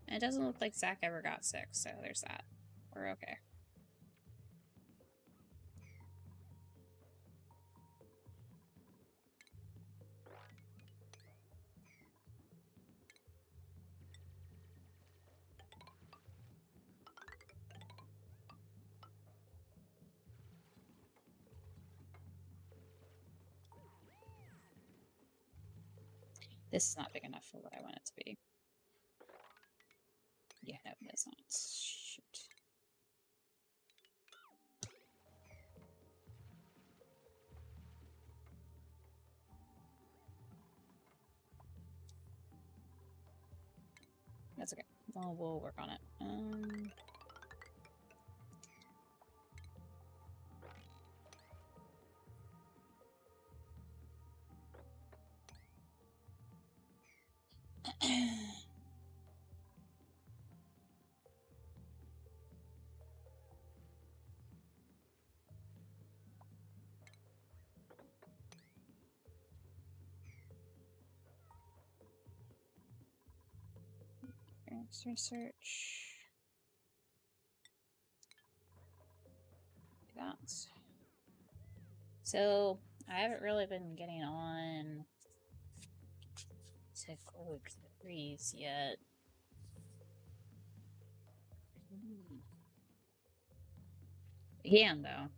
And it doesn't look like Zach ever got sick, so there's that. We're okay. This is not big enough for what I want it to be. Yeah, no, it's not. Shoot. That's okay. Well, we'll work on it. Research. That. So I haven't really been getting on to Gold 3s yet. Again, though.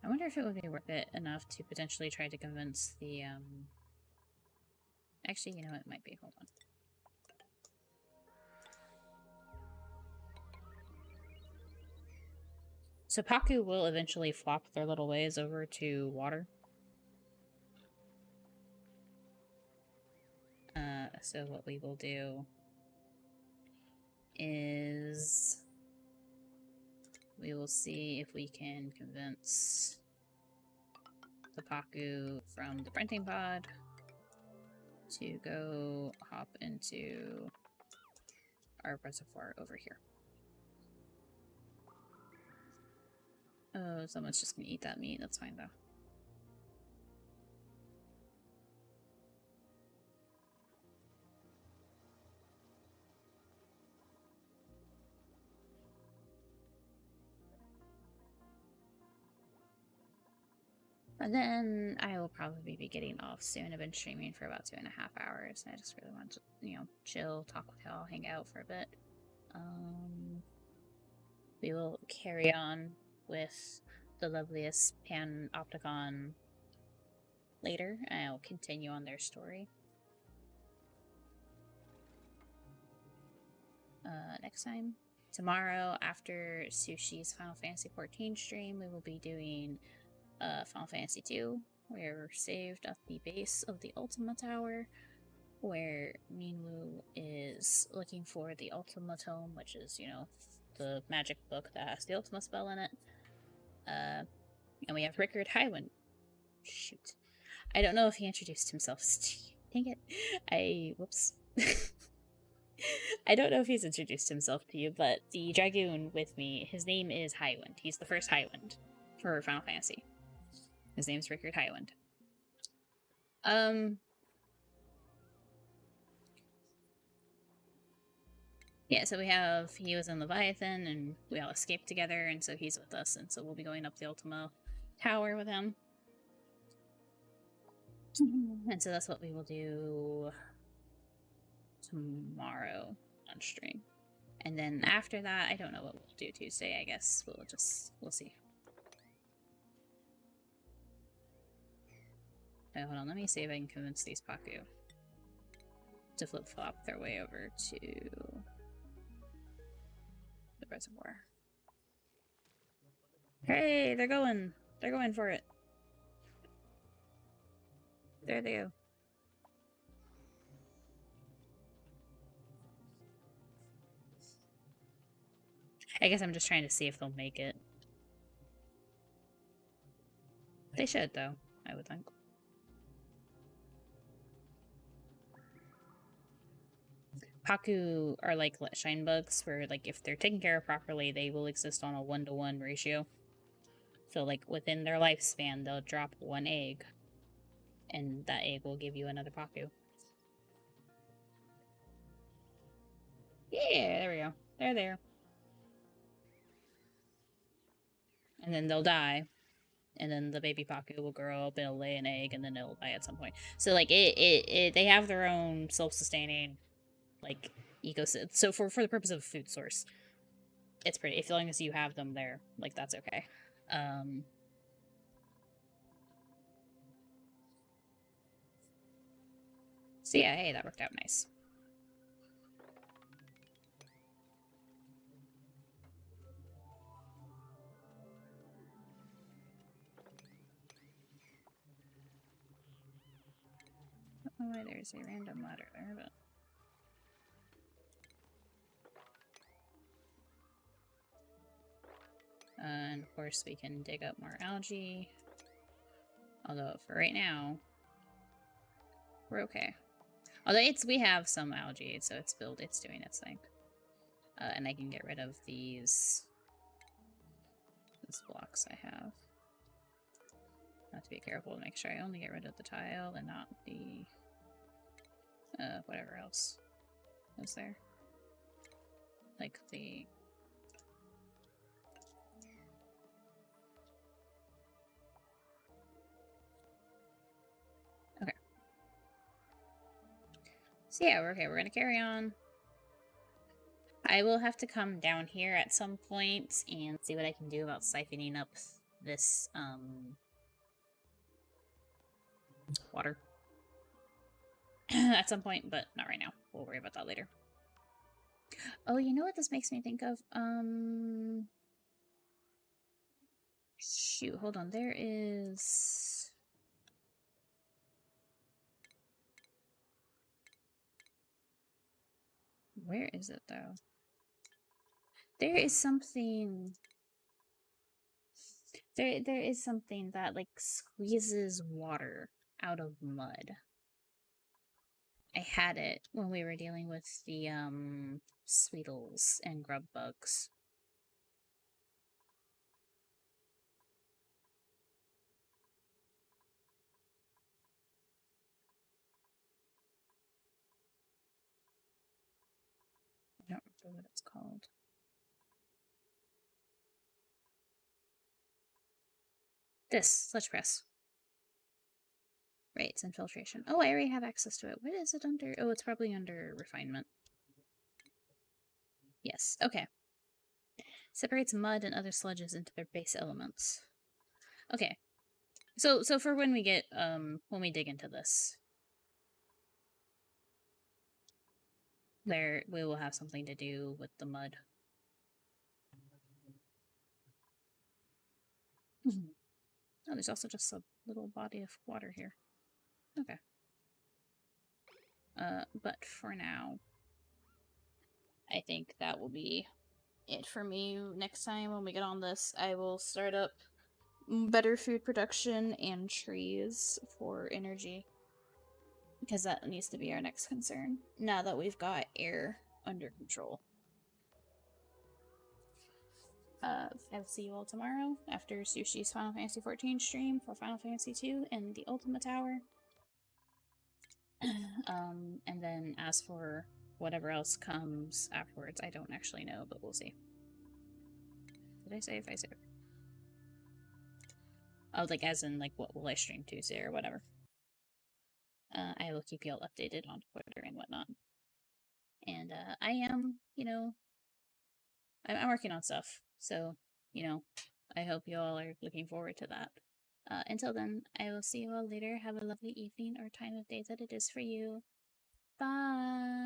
I wonder if it would be worth it enough to potentially try to convince the, Actually, you know, it might be. Hold on. So Paku will eventually flop their little ways over to water. So what we will do is we will see if we can convince the Paku from the printing pod to go hop into our reservoir over here. Oh, someone's just gonna eat that meat. That's fine, though. And then I will probably be getting off soon. I've been streaming for about 2.5 hours. And I just really want to, you know, chill, talk with y'all, hang out for a bit. We will carry on with the loveliest Panopticon later. I'll continue on their story. Next time. Tomorrow, after Sushi's Final Fantasy XIV stream, we will be doing Final Fantasy II. We're saved at the base of the Ultima Tower, where Minwu is looking for the Ultima Tome, which is, you know, the magic book that has the Ultima spell in it. And we have Rickard Highwind. Shoot. I don't know if he introduced himself. Dang it. Whoops. I don't know if he's introduced himself to you, but the Dragoon with me, his name is Highwind. He's the first Highwind for Final Fantasy. His name's Rickard Highwind. Yeah, so he was in Leviathan, and we all escaped together, and so he's with us, and so we'll be going up the Ultima Tower with him. And so that's what we will do tomorrow on stream. And then after that, I don't know what we'll do Tuesday, I guess. We'll see. Okay, hold on, let me see if I can convince these Paku to flip-flop their way over to the reservoir. Hey, they're going for it. There they go. I guess I'm just trying to see if they'll make it. They should, though, I would think. Paku are like shine bugs, where like if they're taken care of properly, they will exist on a 1-to-1 ratio. So like within their lifespan, they'll drop one egg, and that egg will give you another Paku. Yeah, there we go. They're there. And then they'll die. and then the baby Paku will grow up, it'll lay an egg, and then it'll die at some point. So like they have their own self-sustaining like ecosystem. So for the purpose of a food source, it's pretty. As long as you have them there, like that's okay. So yeah, hey, that worked out nice. Oh, why there's a random ladder there, but and of course we can dig up more algae. Although for right now, we're okay. Although we have some algae, so it's doing its thing. And I can get rid of these blocks I have. I have to be careful to make sure I only get rid of the tile and not the whatever else was there. Like the okay. So yeah, we're okay. We're gonna carry on. I will have to come down here at some point and see what I can do about siphoning up this water at some point, but not right now. We'll worry about that later. Oh, you know what this makes me think of? Shoot, hold on. There is... Where is it, though? There is something... There is something that, like, squeezes water out of mud. I had it when we were dealing with the, Sweetles and grub bugs. I don't remember what it's called. This, Sludge Press. Right, it's infiltration. Oh, I already have access to it. What is it under? Oh, it's probably under refinement. Yes, okay. Separates mud and other sludges into their base elements. Okay. So for when we get, when we dig into this, there, we will have something to do with the mud. Oh, there's also just a little body of water here. Okay. But for now, I think that will be it for me. Next time when we get on this, I will start up better food production and trees for energy. Because that needs to be our next concern, now that we've got air under control. I'll see you all tomorrow after Sushi's Final Fantasy XIV stream for Final Fantasy II and the Ultima Tower. And then as for whatever else comes afterwards, I don't actually know, but we'll see. Did I save? I saved. Oh, like as in like what will I stream Tuesday or whatever. I will keep you all updated on Twitter and whatnot. And I am, you know, I'm working on stuff, so, you know, I hope you all are looking forward to that. Until then, I will see you all later. Have a lovely evening or time of day that it is for you. Bye!